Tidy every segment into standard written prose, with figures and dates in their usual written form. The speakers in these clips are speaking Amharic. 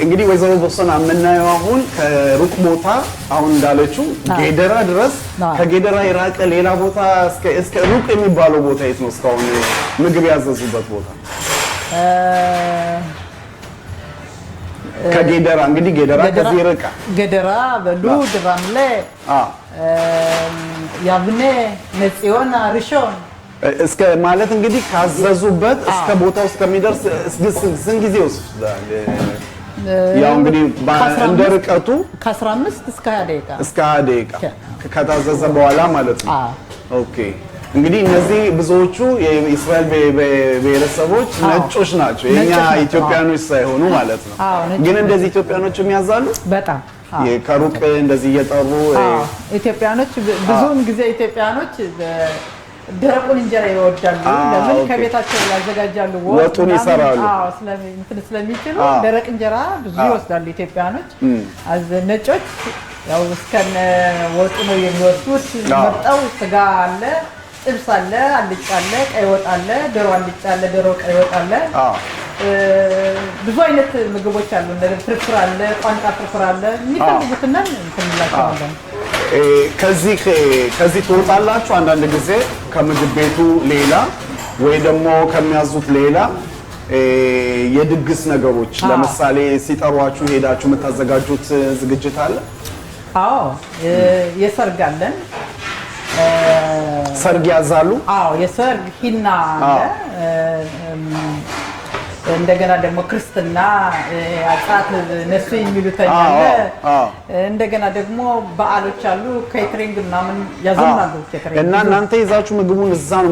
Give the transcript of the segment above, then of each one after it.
እንግዲህ ወይዘሮ ቦሰና የምናየው አሁን ከሩቅ ቦታ አሁን እንዳለችው ጌደራ ድረስ ከጌደራ የራቀ ሌላ ቦታ እስከ ሩቅ የሚባለው ቦታ የት ነው እስካሁን ምግብ ያዘዙበት ቦታ? ከጌደራ እንግዲህ ጌደራ ከዚህ ርቃ ጌደራ በሉ ድራምለ ያብኔ ነጽዮን ርሾን እስከ ማለት እንግዲህ ካዘዙበት እስከ ቦታው እስከሚደርስ ስንት ጊዜ ይወስዳል? ያው እንግዲህ እንደ ርቀቱ ከ15 እስከ 20 ደቂቃ እስከ 20 ደቂቃ ከታዘዘ በኋላ ማለት ነው። ኦኬ እንግዲህ እነዚህ ብዙዎቹ የእስራኤል ብሔረሰቦች ነጮች ናቸው፣ የኛ ኢትዮጵያኖች ሳይሆኑ ማለት ነው። ግን እንደዚህ ኢትዮጵያኖች የሚያዛሉ በጣም ከሩቅ እንደዚህ እየጠሩ ኢትዮጵያኖች ብዙውን ጊዜ ኢትዮጵያኖች ደረቁን እንጀራ ይወዳሉ። ለምን ከቤታቸው ያዘጋጃሉ፣ ወጡን ይሰራሉ። ስለሚችሉ ደረቅ እንጀራ ብዙ ይወስዳሉ ኢትዮጵያኖች። ነጮች ያው እስከነ ወጡ ነው የሚወስዱት። መጣው ስጋ አለ፣ ጥብስ አለ፣ አልጫ አለ፣ ቀይ ወጥ አለ፣ ዶሮ አልጫ አለ፣ ዶሮ ቀይ ወጥ አለ። ብዙ አይነት ምግቦች አሉ። እንደ ፍርፍር አለ፣ ቋንጣ ፍርፍር አለ። የሚፈልጉትና እንላቸዋለን። ከዚህ ትወጣላችሁ አንዳንድ ጊዜ ከምግብ ቤቱ ሌላ ወይ ደግሞ ከሚያዙት ሌላ የድግስ ነገሮች ለምሳሌ ሲጠሯችሁ ሄዳችሁ የምታዘጋጁት ዝግጅት አለ? አዎ የሰርግ አለን። ሰርግ ያዛሉ? አዎ የሰርግ ሂና አለ። እንደገና ደግሞ ክርስትና አጻት ነሱ የሚሉት አለ። እንደገና ደግሞ በዓሎች አሉ። ኬተሪንግ ምናምን ያዘናሉ። ኬተሪንግ እና እናንተ ይዛችሁ ምግቡን እዛ ነው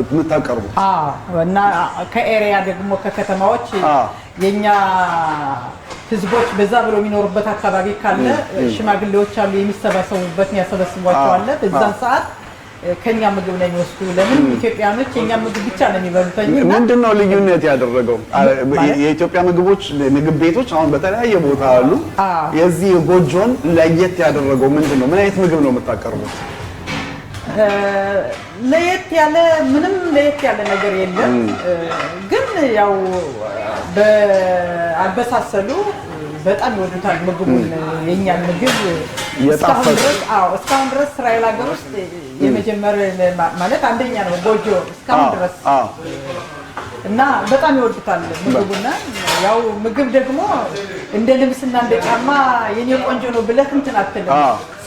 የምታቀርቡት? እና ከኤሪያ ደግሞ ከከተማዎች የኛ ህዝቦች በዛ ብሎ የሚኖሩበት አካባቢ ካለ ሽማግሌዎች አሉ የሚሰባሰቡበት ያሰበስቧቸው አለ። በዛን ሰዓት ከኛ ምግብ ነው የሚወስዱ። ለምን ኢትዮጵያኖች የኛ ምግብ ብቻ ነው የሚበሉት። ምንድነው ልዩነት ያደረገው? የኢትዮጵያ ምግብ ቤቶች አሁን በተለያየ ቦታ አሉ። የዚህ ጎጆን ለየት ያደረገው ምንድነው? ምን አይነት ምግብ ነው የምታቀርቡት? ለየት ያለ ምንም ለየት ያለ ነገር የለም። ግን ያው በአበሳሰሉ በጣም ይወዱታል ምግቡን። የኛን ምግብ እስካሁን ድረስ እስራኤል ሀገር ውስጥ የመጀመሪያ ማለት አንደኛ ነው ጎጆ እስካሁን ድረስ እና በጣም ይወዱታል ምግቡና ያው ምግብ ደግሞ እንደ ልብስና እንደ ጫማ የኔ ቆንጆ ነው ብለህ እንትን አትልም።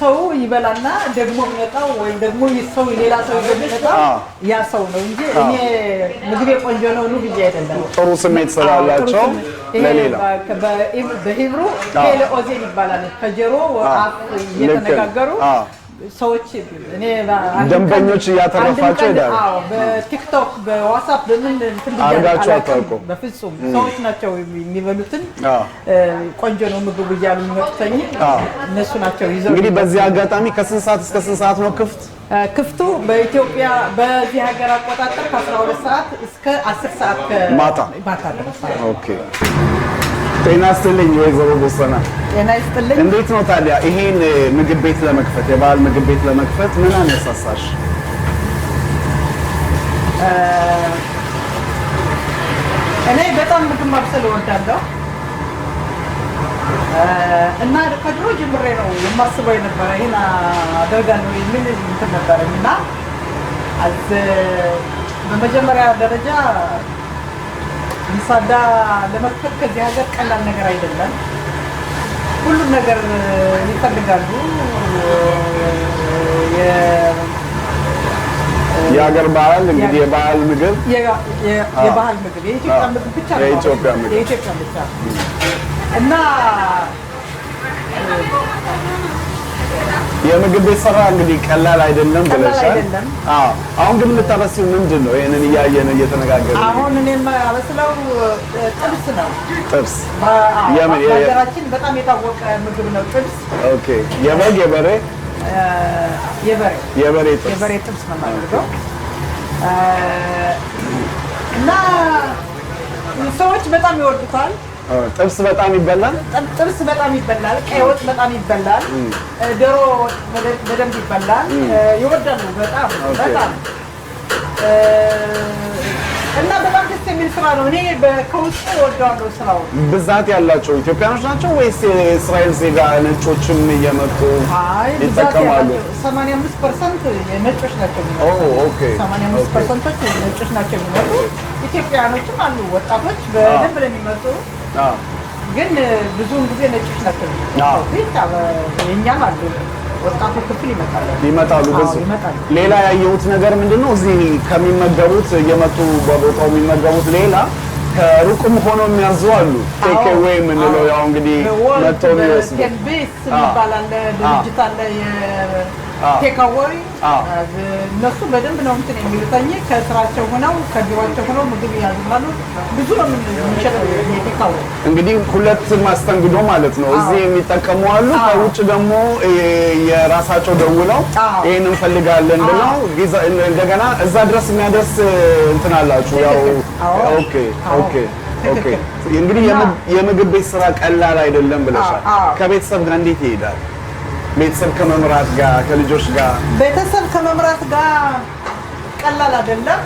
ሰው ይበላና ደግሞ የሚመጣው ወይም ደግሞ ሰው ሌላ ሰው ይበላል ያ ሰው ነው እንጂ እኔ ምግቤ ቆንጆ ነው ነው ብዬ አይደለም። ጥሩ ስሜት ስላላቸው ለሌላ በሂብሩ ሄለ ኦዜን ይባላል። ከጀሮ አፍ እየተነጋገሩ ሰዎች እኔ ደንበኞች እያተረፋቸው ይላል። አዎ በቲክቶክ በዋትስአፕ በምን እንትን አርጋቸው አታውቁም? በፍጹም ሰዎች ናቸው የሚበሉትን ቆንጆ ነው ምግቡ እያሉ የሚመጡኝ እነሱ ናቸው ይዘው። እንግዲህ በዚህ አጋጣሚ ከስንት ሰዓት እስከ ስንት ሰዓት ነው ክፍት? ክፍቱ በኢትዮጵያ በዚህ ሀገር አቆጣጠር ከ12 ሰዓት እስከ 10 ሰዓት ማታ ድረስ። ኦኬ ጤና ይስጥልኝ ወይዘሮ ቦሰና። ጤና ይስጥልኝ። እንዴት ነው ታዲያ ይሄን ምግብ ቤት ለመክፈት የባህል ምግብ ቤት ለመክፈት ምን አነሳሳሽ? እኔ በጣም ምግብ ማብሰል እወዳለሁ እና ከድሮ ጀምሬ ነው የማስበው የነበረ ይሄን አደርጋለሁ የሚል እንትን ነበረኝ እና በመጀመሪያ ደረጃ ምሳዳ ለመክፈት ከዚህ ሀገር ቀላል ነገር አይደለም። ሁሉም ነገር ይፈልጋሉ። የሀገር ባህል እንግዲህ የባህል ምግብ የባህል ምግብ የኢትዮጵያ ምግብ ብቻ ነው። የኢትዮጵያ ብቻ እና የምግብ ቤት ስራ እንግዲህ ቀላል አይደለም ብለሻል። አሁን ግን የምታበስይው ምንድን ነው? ይሄንን እያየን እየተነጋገርን አሁን እኔም አበስለው ጥብስ ነው። ጥብስ በሀገራችን በጣም የታወቀ ምግብ ነው ጥብስ። ኦኬ የበግ የበሬ ጥብስ ነው የማደርገው እና ሰዎች በጣም ይወዱታል። ጥብስ በጣም ይበላል። ጥብስ በጣም ይበላል። ቀይ ወጥ በጣም ይበላል። ዶሮ በደንብ ይበላል። ይወዳሉ በጣም እና በጣም ደስ የሚል ስራ ነው። እኔ ከውስጥ ወደዋለሁ ስራው። ብዛት ያላቸው ኢትዮጵያኖች ናቸው ወይስ የእስራኤል ዜጋ ነጮችም እየመጡ ይጠቀማሉ? 85% የነጮች ናቸው። ኦኬ 85% ነጮች ናቸው የሚመጡ። ኢትዮጵያኖችም አሉ ወጣቶች በደንብ ለሚመጡ ግን ብዙውን ጊዜ ነጮች ናቸው። የእኛም አሉ ወጣቱ ክፍል ይመጣሉ። ብዙ ሌላ ያየሁት ነገር ምንድነው እዚህ ከሚመገቡት እየመጡ በቦታው የሚመገቡት ሌላ ከሩቅም ሆኖ የሚያዙ አሉ። ቴክ አዌይ የምንለው ያው እንግዲህ መጥተው የሚወስዱ ይባላል ድርጅት አለ ቴክ አዌይ። እነሱ በደንብ ነው እንትን የሚሉታኝ ከስራቸው ሆነው ከቢሮአቸው ሆነው ምግብ ያዝማሉ። ብዙ ነው የሚሸጠው ቴክ አዌይ። እንግዲህ ሁለት ማስተንግዶ ማለት ነው። እዚህ የሚጠቀሙ አሉ፣ ከውጭ ደግሞ የራሳቸው ደውለው ይሄን እንፈልጋለን ብለው እንደገና እዛ ድረስ የሚያደርስ እንትን አላችሁ። ያው ኦኬ ኦኬ ኦኬ። እንግዲህ የምግብ ቤት ስራ ቀላል አይደለም ብለሻል። ከቤተሰብ ጋር እንዴት ይሄዳል? ቤተሰብ ከመምራት ጋር ከልጆች ጋር ቤተሰብ ከመምራት ጋር ቀላል አይደለም፣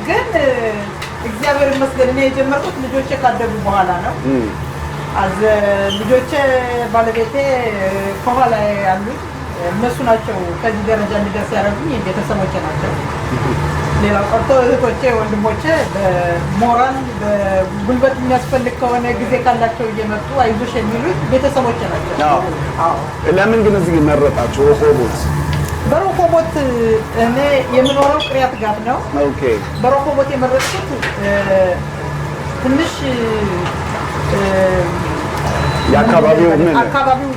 ግን እግዚአብሔር ይመስገን እኔ የጀመርኩት ልጆቼ ካደጉ በኋላ ነው። ልጆቼ ባለቤቴ ከኋላ ያሉት እነሱ ናቸው። ከዚህ ደረጃ እንድደርስ ያደረጉኝ ቤተሰቦቼ ናቸው። ሌላው ቀርቶ እህቶቼ፣ ወንድሞቼ በሞራል በጉልበት የሚያስፈልግ ከሆነ ጊዜ ካላቸው እየመጡ አይዞሽ የሚሉት ቤተሰቦቼ ናቸው። ለምን ግን እዚህ መረጣችሁ ሮሆቦት? በሮሆቦት እኔ የምኖረው ቅሪያት ጋር ነው። በሮሆቦት የመረጥኩት ትንሽ የአካባቢው አካባቢው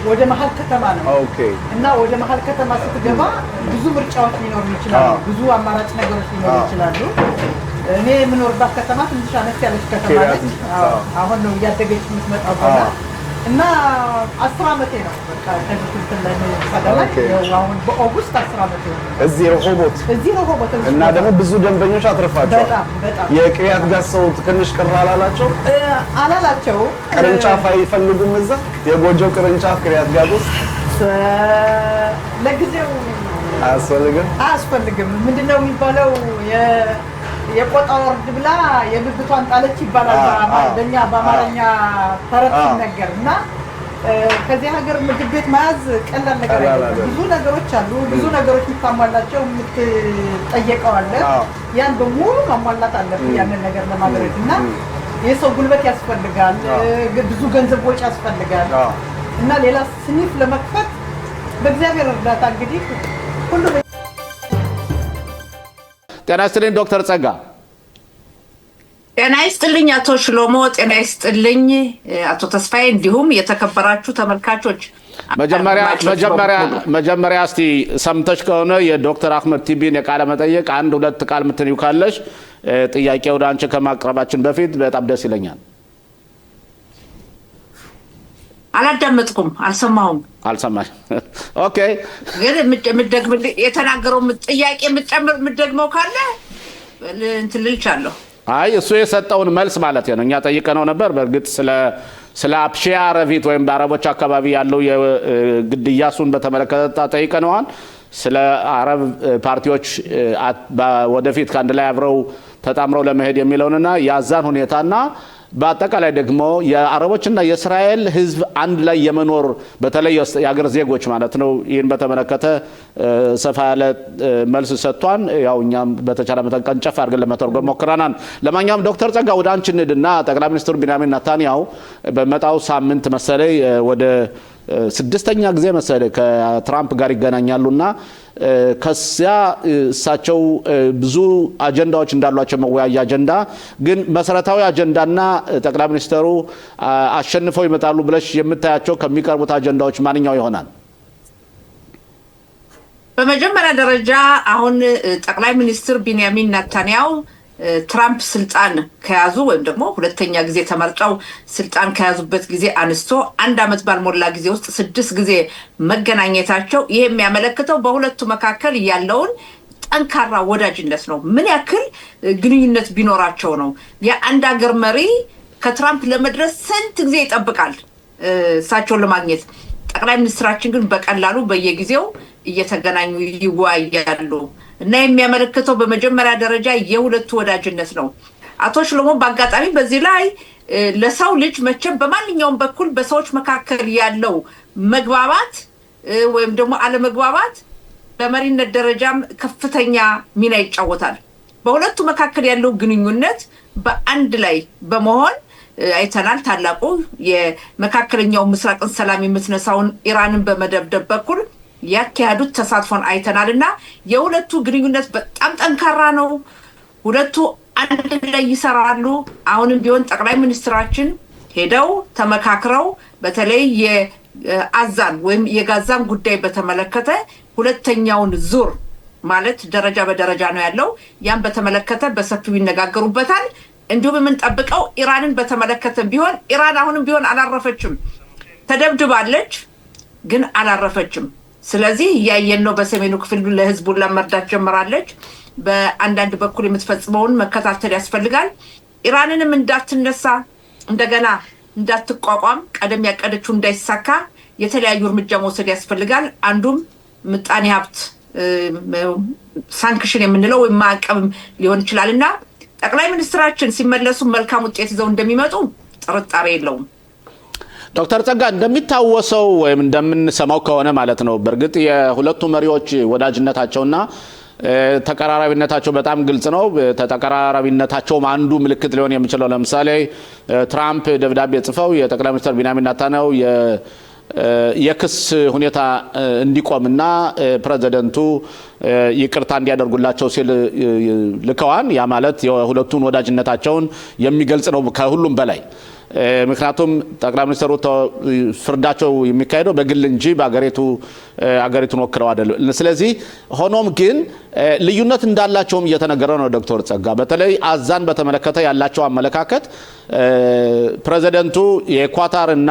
ወደ መሀል ከተማ ነው። እና ወደ መሀል ከተማ ስትገባ ብዙ ምርጫዎች ሊኖሩ ይችላሉ፣ ብዙ አማራጭ ነገሮች ሊኖሩ ይችላሉ። እኔ የምኖርባት ከተማ ትንሽ አነስ ያለች ከተማ ነች። አሁን ነው እያደገች የምትመጣው እና 10 ዓመቴ ነው። በቃ ከዚህ እንትን ላይ ተሰደላኝ። አሁን በኦገስት 10 ዓመቴ ነው እዚህ ሮሆቦት። እና ደግሞ ብዙ ደንበኞች አትርፋቸዋል። በጣም የቅሪያት ጋር ሰው ትንሽ ቅር አላላቸው። ቅርንጫፍ አይፈልጉም እዛ የጎጆ ቅርንጫፍ ቅሪያት ጋር ውስጥ ለጊዜው አያስፈልግም። ምንድነው የሚባለው? የቆጣ ወርድ ብላ የብብቷን ጣለች ይባላል በእኛ በአማርኛ ተረት ሲነገር። እና ከዚህ ሀገር ምግብ ቤት መያዝ ቀላል ነገር አይደለም። ብዙ ነገሮች አሉ፣ ብዙ ነገሮች የምታሟላቸው የምትጠየቀው አለ። ያን በሙሉ ማሟላት አለብህ ያንን ነገር ለማድረግ። እና የሰው ጉልበት ያስፈልጋል፣ ብዙ ገንዘብ ወጪ ያስፈልጋል። እና ሌላ ስኒፍ ለመክፈት በእግዚአብሔር እርዳታ እንግዲህ ሁሉ ጤና ይስጥልኝ ዶክተር ጸጋ። ጤና ይስጥልኝ አቶ ሽሎሞ። ጤና ይስጥልኝ አቶ ተስፋዬ፣ እንዲሁም የተከበራችሁ ተመልካቾች። መጀመሪያ እስቲ ሰምተሽ ከሆነ የዶክተር አህመድ ቲቢን የቃለ መጠየቅ አንድ ሁለት ቃል ምትንዩ ካለሽ ጥያቄ ወደ አንቺ ከማቅረባችን በፊት በጣም ደስ ይለኛል። አላዳመጥኩም፣ አልሰማሁም። አልሰማሽ? ኦኬ። ግን የተናገረው ጥያቄ የምትደግመው ካለ እንትን ልልቻለሁ። አይ እሱ የሰጠውን መልስ ማለት ነው። እኛ ጠይቀነው ነበር። በእርግጥ ስለ አፕሺያ አረቢት ወይም በአረቦች አካባቢ ያለው የግድያሱን በተመለከተ ጠይቀነዋል። ስለ አረብ ፓርቲዎች ወደፊት ከአንድ ላይ አብረው ተጣምረው ለመሄድ የሚለውንና ያዛን ሁኔታና በአጠቃላይ ደግሞ የአረቦችና የእስራኤል ሕዝብ አንድ ላይ የመኖር በተለይ የአገር ዜጎች ማለት ነው። ይህን በተመለከተ ሰፋ ያለ መልስ ሰጥቷን ያው እኛም በተቻለ መጠን ቀንጨፍ አድርገን ለመተርጎም ሞክረናል። ለማንኛውም ዶክተር ጸጋ ወደ አንቺ እንሂድና ጠቅላይ ሚኒስትሩ ቢንያሚን ኔታንያሁ በመጣው ሳምንት መሰለኝ ወደ 6ኛ ጊዜ መሰለኝ ከትራምፕ ጋር ይገናኛሉና ከዚያ እሳቸው ብዙ አጀንዳዎች እንዳሏቸው መወያያ አጀንዳ ግን መሰረታዊ አጀንዳና ጠቅላይ ሚኒስትሩ አሸንፈው ይመጣሉ ብለሽ የምታያቸው ከሚቀርቡት አጀንዳዎች ማንኛው ይሆናል? በመጀመሪያ ደረጃ አሁን ጠቅላይ ሚኒስትር ቢንያሚን ኔታንያሁ ትራምፕ ስልጣን ከያዙ ወይም ደግሞ ሁለተኛ ጊዜ ተመርጠው ስልጣን ከያዙበት ጊዜ አንስቶ 1 ዓመት ባልሞላ ጊዜ ውስጥ 6 ጊዜ መገናኘታቸው ይሄ የሚያመለክተው በሁለቱ መካከል ያለውን ጠንካራ ወዳጅነት ነው። ምን ያክል ግንኙነት ቢኖራቸው ነው። የአንድ ሀገር መሪ ከትራምፕ ለመድረስ ስንት ጊዜ ይጠብቃል እሳቸውን ለማግኘት። ጠቅላይ ሚኒስትራችን ግን በቀላሉ በየጊዜው እየተገናኙ ይወያያሉ እና የሚያመለክተው በመጀመሪያ ደረጃ የሁለቱ ወዳጅነት ነው። አቶ ሽሎሞ በአጋጣሚ በዚህ ላይ ለሰው ልጅ መቼም በማንኛውም በኩል በሰዎች መካከል ያለው መግባባት ወይም ደግሞ አለመግባባት በመሪነት ደረጃም ከፍተኛ ሚና ይጫወታል። በሁለቱ መካከል ያለው ግንኙነት በአንድ ላይ በመሆን አይተናል። ታላቁ የመካከለኛው ምስራቅን ሰላም የምትነሳውን ኢራንን በመደብደብ በኩል ያካሄዱት ተሳትፎን አይተናልና የሁለቱ ግንኙነት በጣም ጠንካራ ነው። ሁለቱ አንድ ላይ ይሰራሉ። አሁንም ቢሆን ጠቅላይ ሚኒስትራችን ሄደው ተመካክረው በተለይ የአዛን ወይም የጋዛን ጉዳይ በተመለከተ ሁለተኛውን ዙር ማለት ደረጃ በደረጃ ነው ያለው። ያን በተመለከተ በሰፊው ይነጋገሩበታል። እንዲሁም የምንጠብቀው ኢራንን በተመለከተ ቢሆን ኢራን አሁንም ቢሆን አላረፈችም። ተደብድባለች ግን አላረፈችም። ስለዚህ እያየን ነው። በሰሜኑ ክፍል ለህዝቡን ለመርዳት ጀምራለች። በአንዳንድ በኩል የምትፈጽመውን መከታተል ያስፈልጋል። ኢራንንም እንዳትነሳ እንደገና እንዳትቋቋም ቀደም ያቀደችው እንዳይሳካ የተለያዩ እርምጃ መውሰድ ያስፈልጋል። አንዱም ምጣኔ ሀብት ሳንክሽን የምንለው ወይም ማዕቀብ ሊሆን ይችላልና ጠቅላይ ሚኒስትራችን ሲመለሱ መልካም ውጤት ይዘው እንደሚመጡ ጥርጣሬ የለውም። ዶክተር ጸጋ እንደሚታወሰው ወይም እንደምንሰማው ከሆነ ማለት ነው በእርግጥ የሁለቱ መሪዎች ወዳጅነታቸውና ተቀራራቢነታቸው በጣም ግልጽ ነው። ተቀራራቢነታቸውም አንዱ ምልክት ሊሆን የሚችለው ለምሳሌ ትራምፕ ደብዳቤ ጽፈው የጠቅላይ ሚኒስትር ቢንያሚን ኔታንያሁ የክስ ሁኔታ እንዲቆምና ፕሬዝዳንቱ ይቅርታ እንዲያደርጉላቸው ሲል ልከዋን ያ ማለት የሁለቱን ወዳጅነታቸውን የሚገልጽ ነው ከሁሉም በላይ። ምክንያቱም ጠቅላይ ሚኒስትሩ ፍርዳቸው የሚካሄደው በግል እንጂ አገሪቱን ወክለው አይደለም። ስለዚህ ሆኖም ግን ልዩነት እንዳላቸውም እየተነገረ ነው። ዶክተር ጸጋ በተለይ አዛን በተመለከተ ያላቸው አመለካከት ፕሬዝዳንቱ የኳታርና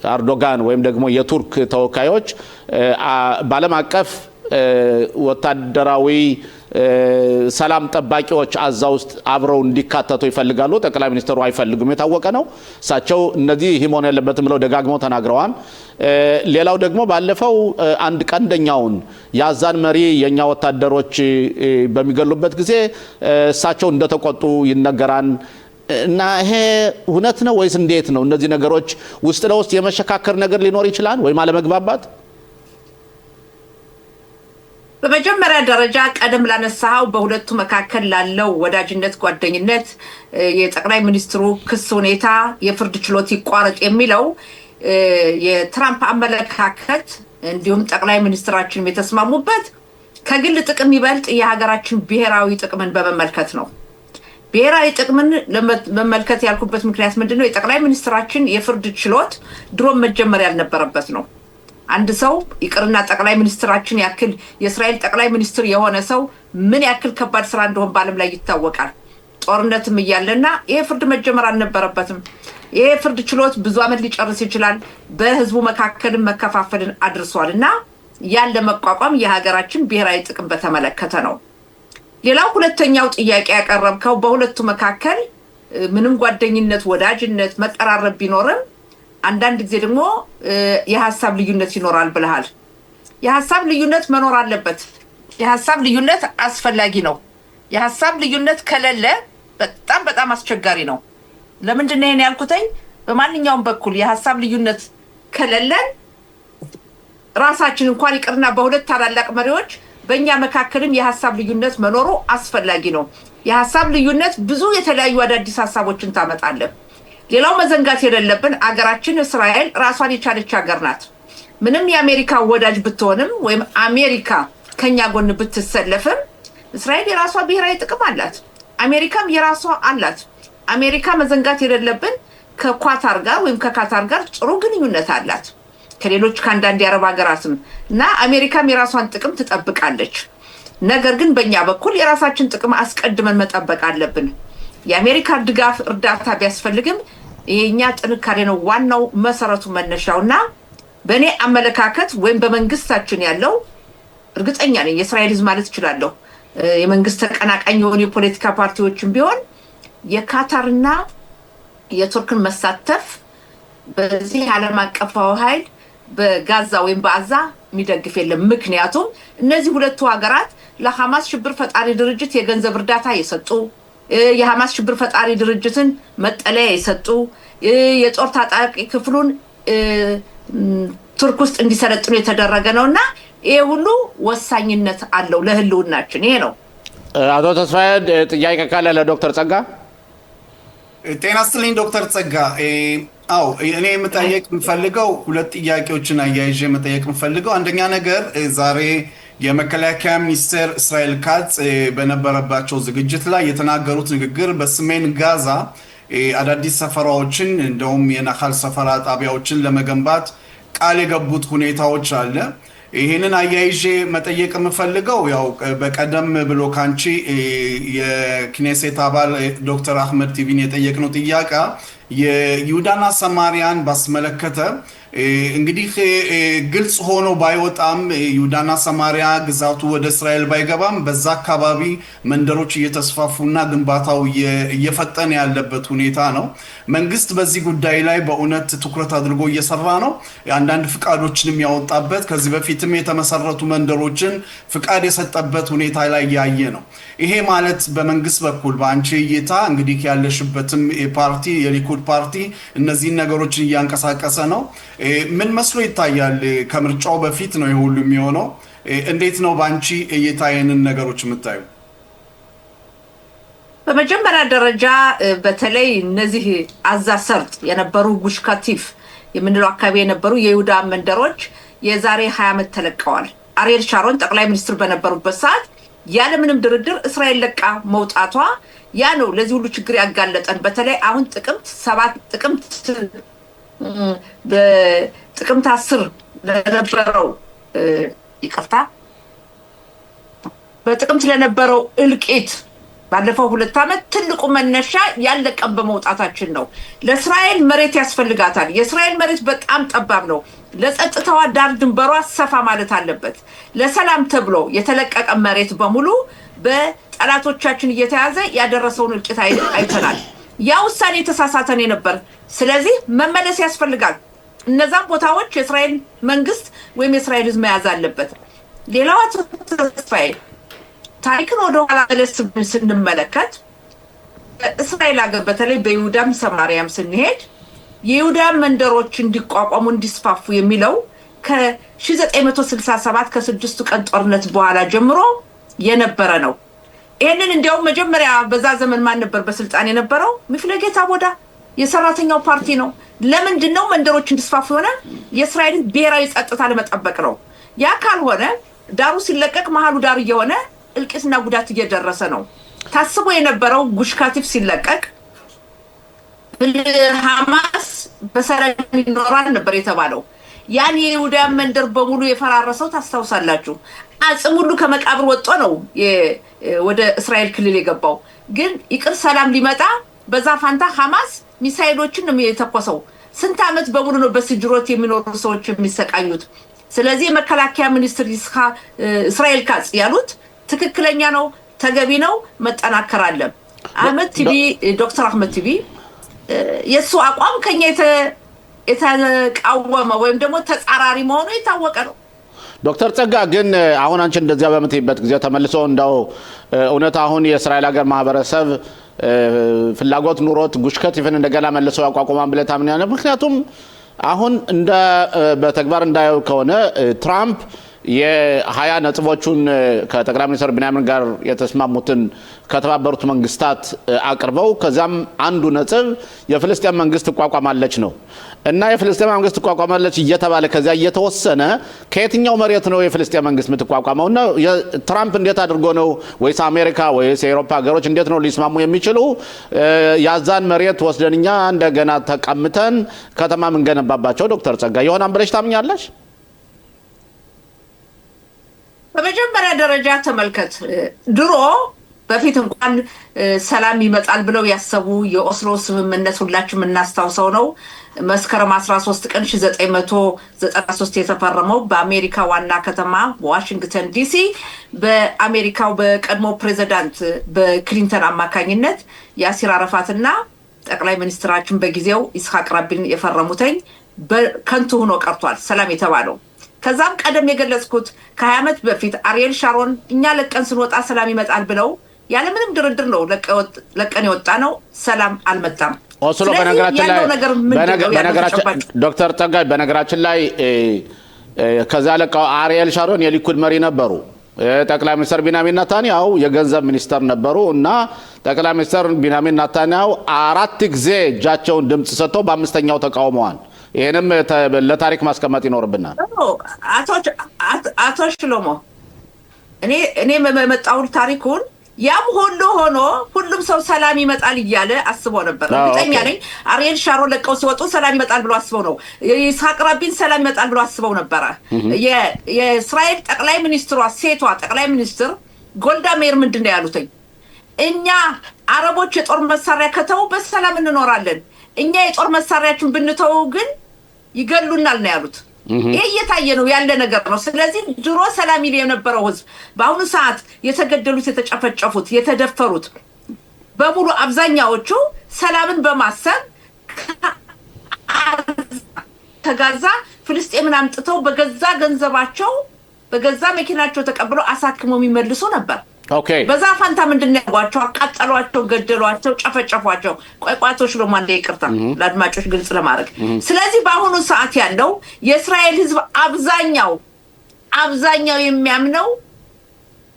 የአርዶጋን ወይም ደግሞ የቱርክ ተወካዮች በዓለም አቀፍ ወታደራዊ ሰላም ጠባቂዎች አዛ ውስጥ አብረው እንዲካተቱ ይፈልጋሉ። ጠቅላይ ሚኒስትሩ አይፈልጉም፣ የታወቀ ነው። እሳቸው እነዚህ ሂሞን ያለበትም ብለው ደጋግመው ተናግረዋል። ሌላው ደግሞ ባለፈው አንድ ቀንደኛውን የአዛን መሪ የኛ ወታደሮች በሚገሉበት ጊዜ እሳቸው እንደተቆጡ ይነገራል። እና ይሄ እውነት ነው ወይስ እንዴት ነው? እነዚህ ነገሮች ውስጥ ለውስጥ የመሸካከር ነገር ሊኖር ይችላል ወይም አለመግባባት? በመጀመሪያ ደረጃ ቀደም ላነሳው በሁለቱ መካከል ላለው ወዳጅነት ጓደኝነት የጠቅላይ ሚኒስትሩ ክስ ሁኔታ የፍርድ ችሎት ይቋረጥ የሚለው የትራምፕ አመለካከት እንዲሁም ጠቅላይ ሚኒስትራችን የተስማሙበት ከግል ጥቅም ይበልጥ የሀገራችን ብሔራዊ ጥቅምን በመመልከት ነው። ብሔራዊ ጥቅምን ለመመልከት ያልኩበት ምክንያት ምንድነው? የጠቅላይ ሚኒስትራችን የፍርድ ችሎት ድሮም መጀመር ያልነበረበት ነው። አንድ ሰው ይቅርና ጠቅላይ ሚኒስትራችን ያክል የእስራኤል ጠቅላይ ሚኒስትር የሆነ ሰው ምን ያክል ከባድ ስራ እንደሆነ በዓለም ላይ ይታወቃል። ጦርነትም እያለና ይሄ ፍርድ መጀመር አልነበረበትም። ይሄ ፍርድ ችሎት ብዙ ዓመት ሊጨርስ ይችላል። በህዝቡ መካከልም መከፋፈልን አድርሷልና ያን ለመቋቋም የሀገራችን ብሔራዊ ጥቅም በተመለከተ ነው። ሌላው ሁለተኛው ጥያቄ ያቀረብከው በሁለቱ መካከል ምንም ጓደኝነት፣ ወዳጅነት፣ መቀራረብ ቢኖርም አንዳንድ ጊዜ ደግሞ የሐሳብ ልዩነት ይኖራል ብለሃል። የሐሳብ ልዩነት መኖር አለበት። የሐሳብ ልዩነት አስፈላጊ ነው። የሐሳብ ልዩነት ከሌለ በጣም አስቸጋሪ ነው። ለምንድን ነው ይሄን ያልኩትኝ? በማንኛውም በኩል የሐሳብ ልዩነት ከሌለን ራሳችን እንኳን ይቅርና በሁለት ታላላቅ መሪዎች በእኛ መካከልም የሐሳብ ልዩነት መኖሩ አስፈላጊ ነው። የሐሳብ ልዩነት ብዙ የተለያዩ አዳዲስ ሐሳቦችን ታመጣለህ። ሌላው መዘንጋት የሌለብን አገራችን እስራኤል ራሷን የቻለች ሀገር ናት። ምንም የአሜሪካ ወዳጅ ብትሆንም ወይም አሜሪካ ከኛ ጎን ብትሰለፍም እስራኤል የራሷ ብሔራዊ ጥቅም አላት። አሜሪካም የራሷ አላት። አሜሪካ መዘንጋት የሌለብን ከኳታር ጋር ወይም ከካታር ጋር ጥሩ ግንኙነት አላት፣ ከሌሎች ከአንዳንድ የአረብ ሀገራትም እና አሜሪካም የራሷን ጥቅም ትጠብቃለች። ነገር ግን በእኛ በኩል የራሳችን ጥቅም አስቀድመን መጠበቅ አለብን። የአሜሪካ ድጋፍ እርዳታ ቢያስፈልግም የኛ ጥንካሬ ነው ዋናው መሰረቱ መነሻውና በእኔ አመለካከት ወይም በመንግስታችን ያለው እርግጠኛ ነኝ የእስራኤል ህዝብ ማለት እችላለሁ የመንግስት ተቀናቃኝ የሆኑ የፖለቲካ ፓርቲዎችም ቢሆን የካታርና የቱርክን መሳተፍ በዚህ ዓለም አቀፋዊ ኃይል በጋዛ ወይም በአዛ የሚደግፍ የለም። ምክንያቱም እነዚህ ሁለቱ ሀገራት ለሐማስ ሽብር ፈጣሪ ድርጅት የገንዘብ እርዳታ የሰጡ የሐማስ ሽብር ፈጣሪ ድርጅትን መጠለያ የሰጡ የጦር ታጣቂ ክፍሉን ቱርክ ውስጥ እንዲሰለጥኑ የተደረገ ነውና ይሄ ሁሉ ወሳኝነት አለው ለህልውናችን። ይሄ ነው። አቶ ተስፋዬ ጥያቄ ካለ ለዶክተር ጸጋ። ጤና ይስጥልኝ ዶክተር ጸጋ። አዎ እኔ መጠየቅ የምፈልገው ሁለት ጥያቄዎችን አያይዤ መጠየቅ የምፈልገው አንደኛ ነገር ዛሬ የመከላከያ ሚኒስትር እስራኤል ካትዝ በነበረባቸው ዝግጅት ላይ የተናገሩት ንግግር በሰሜን ጋዛ አዳዲስ ሰፈራዎችን እንደውም የናኻል ሰፈራ ጣቢያዎችን ለመገንባት ቃል የገቡት ሁኔታዎች አለ። ይሄንን አያይዤ መጠየቅ የምፈልገው ያው በቀደም ብሎ ካንቺ የክኔሴት አባል ዶክተር አህመድ ቲቪን የጠየቅነው ጥያቄ የይሁዳና ሰማሪያን ባስመለከተ እንግዲህ ግልጽ ሆኖ ባይወጣም ይሁዳና ሰማሪያ ግዛቱ ወደ እስራኤል ባይገባም በዛ አካባቢ መንደሮች እየተስፋፉና ግንባታው እየፈጠነ ያለበት ሁኔታ ነው። መንግስት በዚህ ጉዳይ ላይ በእውነት ትኩረት አድርጎ እየሰራ ነው። አንዳንድ ፍቃዶችንም ያወጣበት ከዚህ በፊትም የተመሰረቱ መንደሮችን ፍቃድ የሰጠበት ሁኔታ ላይ ያየ ነው። ይሄ ማለት በመንግስት በኩል በአንቺ እይታ እንግዲህ ያለሽበትም ፓርቲ የሊኩድ ፓርቲ እነዚህን ነገሮችን እያንቀሳቀሰ ነው። ምን መስሎ ይታያል? ከምርጫው በፊት ነው ይሁሉ የሚሆነው። እንዴት ነው ባንቺ እይታ ይሄንን ነገሮች የምታዩ? በመጀመሪያ ደረጃ በተለይ እነዚህ አዛ ሰርጥ የነበሩ ጉሽ ካቲፍ የምንለው አካባቢ የነበሩ የይሁዳ መንደሮች የዛሬ 20 ዓመት ተለቀዋል። አሪኤል ሻሮን ጠቅላይ ሚኒስትር በነበሩበት ሰዓት ያለምንም ድርድር እስራኤል ለቃ መውጣቷ ያ ነው ለዚህ ሁሉ ችግር ያጋለጠን። በተለይ አሁን ጥቅምት 10 ለነበረው ይቅርታ በጥቅምት ለነበረው እልቂት ባለፈው 2 ዓመት ትልቁ መነሻ ያለቀን በመውጣታችን ነው። ለእስራኤል መሬት ያስፈልጋታል። የእስራኤል መሬት በጣም ጠባብ ነው። ለጸጥታዋ ዳር ድንበሯ ሰፋ ማለት አለበት። ለሰላም ተብሎ የተለቀቀ መሬት በሙሉ በጠላቶቻችን እየተያዘ ያደረሰውን እልቂት አይተናል። ያ ውሳኔ የተሳሳተን ነበር። ስለዚህ መመለስ ያስፈልጋል። እነዛም ቦታዎች የእስራኤል መንግስት ወይም የእስራኤል ህዝብ መያዝ አለበት። ሌላው ተስፋዬ ታሪክን ወደ ኋላ መለስ ስንመለከት እስራኤል ሀገር በተለይ በይሁዳም ሰማሪያም ስንሄድ የይሁዳ መንደሮች እንዲቋቋሙ እንዲስፋፉ የሚለው ከ1967 ከስድስቱ ቀን ጦርነት በኋላ ጀምሮ የነበረ ነው። ይሄንን እንዲያውም መጀመሪያ በዛ ዘመን ማን ነበር በስልጣን የነበረው? ሚፍለጌት አቦዳ የሰራተኛው ፓርቲ ነው። ለምንድን ነው መንደሮች እንዲስፋፉ ሆነ? የእስራኤልን ብሔራዊ ጸጥታ ለመጠበቅ ነው። ያ ካልሆነ ዳሩ ሲለቀቅ መሀሉ ዳር እየሆነ እልቂትና ጉዳት እየደረሰ ነው። ታስቦ የነበረው ጉሽ ካቲፍ ሲለቀቅ ሐማስ በሰላም ይኖራል ነበር የተባለው። ያን የይሁዳ መንደር በሙሉ የፈራረሰው ታስታውሳላችሁ። አጽም ሁሉ ከመቃብር ወጥቶ ነው ወደ እስራኤል ክልል የገባው። ግን ይቅር ሰላም ሊመጣ በዛ ፋንታ ሐማስ ሚሳኤሎችን ነው የተኮሰው። ስንት ዓመት በሙሉ ነው በስጅሮት የሚኖሩ ሰዎች የሚሰቃዩት። ስለዚህ የመከላከያ ሚኒስትር እስራኤል ካትዝ ያሉት ትክክለኛ ነው፣ ተገቢ ነው፣ መጠናከር አለ። ዶክተር አህመድ ቲቪ የሱ አቋም ከኛ የተቃወመ ወይም ደግሞ ተጻራሪ መሆኑ የታወቀ ነው። ዶክተር ጸጋ ግን አሁን አንቺ እንደዚያ በምትይበት ጊዜ ተመልሶ እንደው እውነት አሁን የእስራኤል ሀገር ማህበረሰብ ፍላጎት ኑሮት ጉሽ ካቲፍን እንደገና መልሶ ያቋቁማን ብለህ ታምናለህ? ምክንያቱም አሁን በተግባር እንዳየው ከሆነ ትራምፕ የ20 ነጥቦቹን ከጠቅላይ ሚኒስትር ቢንያሚን ጋር የተስማሙትን ከተባበሩት መንግስታት አቅርበው ከዛም አንዱ ነጥብ የፍልስጤም መንግስት ትቋቋማለች ነው እና የፍልስጤም መንግስት ትቋቋማለች እየተባለ ከዚያ እየተወሰነ ከየትኛው መሬት ነው የፍልስጤም መንግስት የምትቋቋመው? እና ትራምፕ እንዴት አድርጎ ነው ወይስ አሜሪካ ወይስ የአውሮፓ ሀገሮች እንዴት ነው ሊስማሙ የሚችሉ? ያዛን መሬት ወስደንኛ እንደገና ተቀምተን ከተማ ምንገነባባቸው? ዶክተር ጸጋ ይሆናል ብለሽ ታምኛለሽ? በመጀመሪያ ደረጃ ተመልከት፣ ድሮ በፊት እንኳን ሰላም ይመጣል ብለው ያሰቡ የኦስሎ ስምምነት ሁላችን የምናስታውሰው ነው። መስከረም 13 ቀን 1993 የተፈረመው በአሜሪካ ዋና ከተማ ዋሽንግተን ዲሲ በአሜሪካው በቀድሞ ፕሬዚዳንት በክሊንተን አማካኝነት ያሲር አረፋትና ጠቅላይ ሚኒስትራችን በጊዜው ይስሐቅ ራቢን የፈረሙትኝ በከንቱ ሆኖ ቀርቷል ሰላም የተባለው። ከዛም ቀደም የገለጽኩት ከ20 ዓመት በፊት አሪኤል ሻሮን እኛ ለቀን ስንወጣ ሰላም ይመጣል ብለው ያለምንም ድርድር ነው ለቀን የወጣ ነው። ሰላም አልመጣም። ኦስሎ በነገራችን ዶክተር ጸጋይ በነገራችን ላይ ከዛ ለቀው አሪኤል ሻሮን የሊኩድ መሪ ነበሩ። ጠቅላይ ሚኒስትር ቢንያሚን ኔታንያሁ የገንዘብ ሚኒስተር ነበሩ እና ጠቅላይ ሚኒስትር ቢንያሚን ኔታንያሁ 4 ጊዜ እጃቸውን ድምጽ ሰጥተው በአምስተኛው ተቃውመዋል። ይሄንም ለታሪክ ማስቀመጥ ይኖርብናል። አቶ ሽሎሞ እኔ መጣው ታሪኩን ያም ሁሉ ሆኖ ሁሉም ሰው ሰላም ይመጣል እያለ አስቦ ነበር። እርግጠኛ ነኝ አሪኤል ሻሮን ለቀው ሲወጡ ሰላም ይመጣል ብሎ አስበው ነው። ይስሐቅ ራቢን ሰላም ይመጣል ብሎ አስበው ነበር። የእስራኤል ጠቅላይ ሚኒስትሯ ሴቷ ጠቅላይ ሚኒስትር ጎልዳ ሜር ምንድነው ያሉትኝ? እኛ አረቦች የጦር መሳሪያ ከተው በሰላም እንኖራለን፣ እኛ የጦር መሳሪያችን ብንተው ግን ይገሉናል ነው ያሉት። ይሄ እየታየ ነው ያለ ነገር ነው። ስለዚህ ድሮ ሰላም ይል የነበረው ህዝብ በአሁኑ ሰዓት የተገደሉት፣ የተጨፈጨፉት፣ የተደፈሩት በሙሉ አብዛኛዎቹ ሰላምን በማሰብ ከጋዛ ፍልስጤምን አምጥተው በገዛ ገንዘባቸው በገዛ መኪናቸው ተቀብለው አሳክመው የሚመልሱ ነበር። በዛ ፋንታ ምንድን ነው ያጓቸው? አቃጠሏቸው፣ ገደሏቸው፣ ጨፈጨፏቸው። ቆይቋቶች ለማንደ ይቅርታ ለአድማጮች ግልጽ ለማድረግ። ስለዚህ በአሁኑ ሰዓት ያለው የእስራኤል ህዝብ አብዛኛው የሚያምነው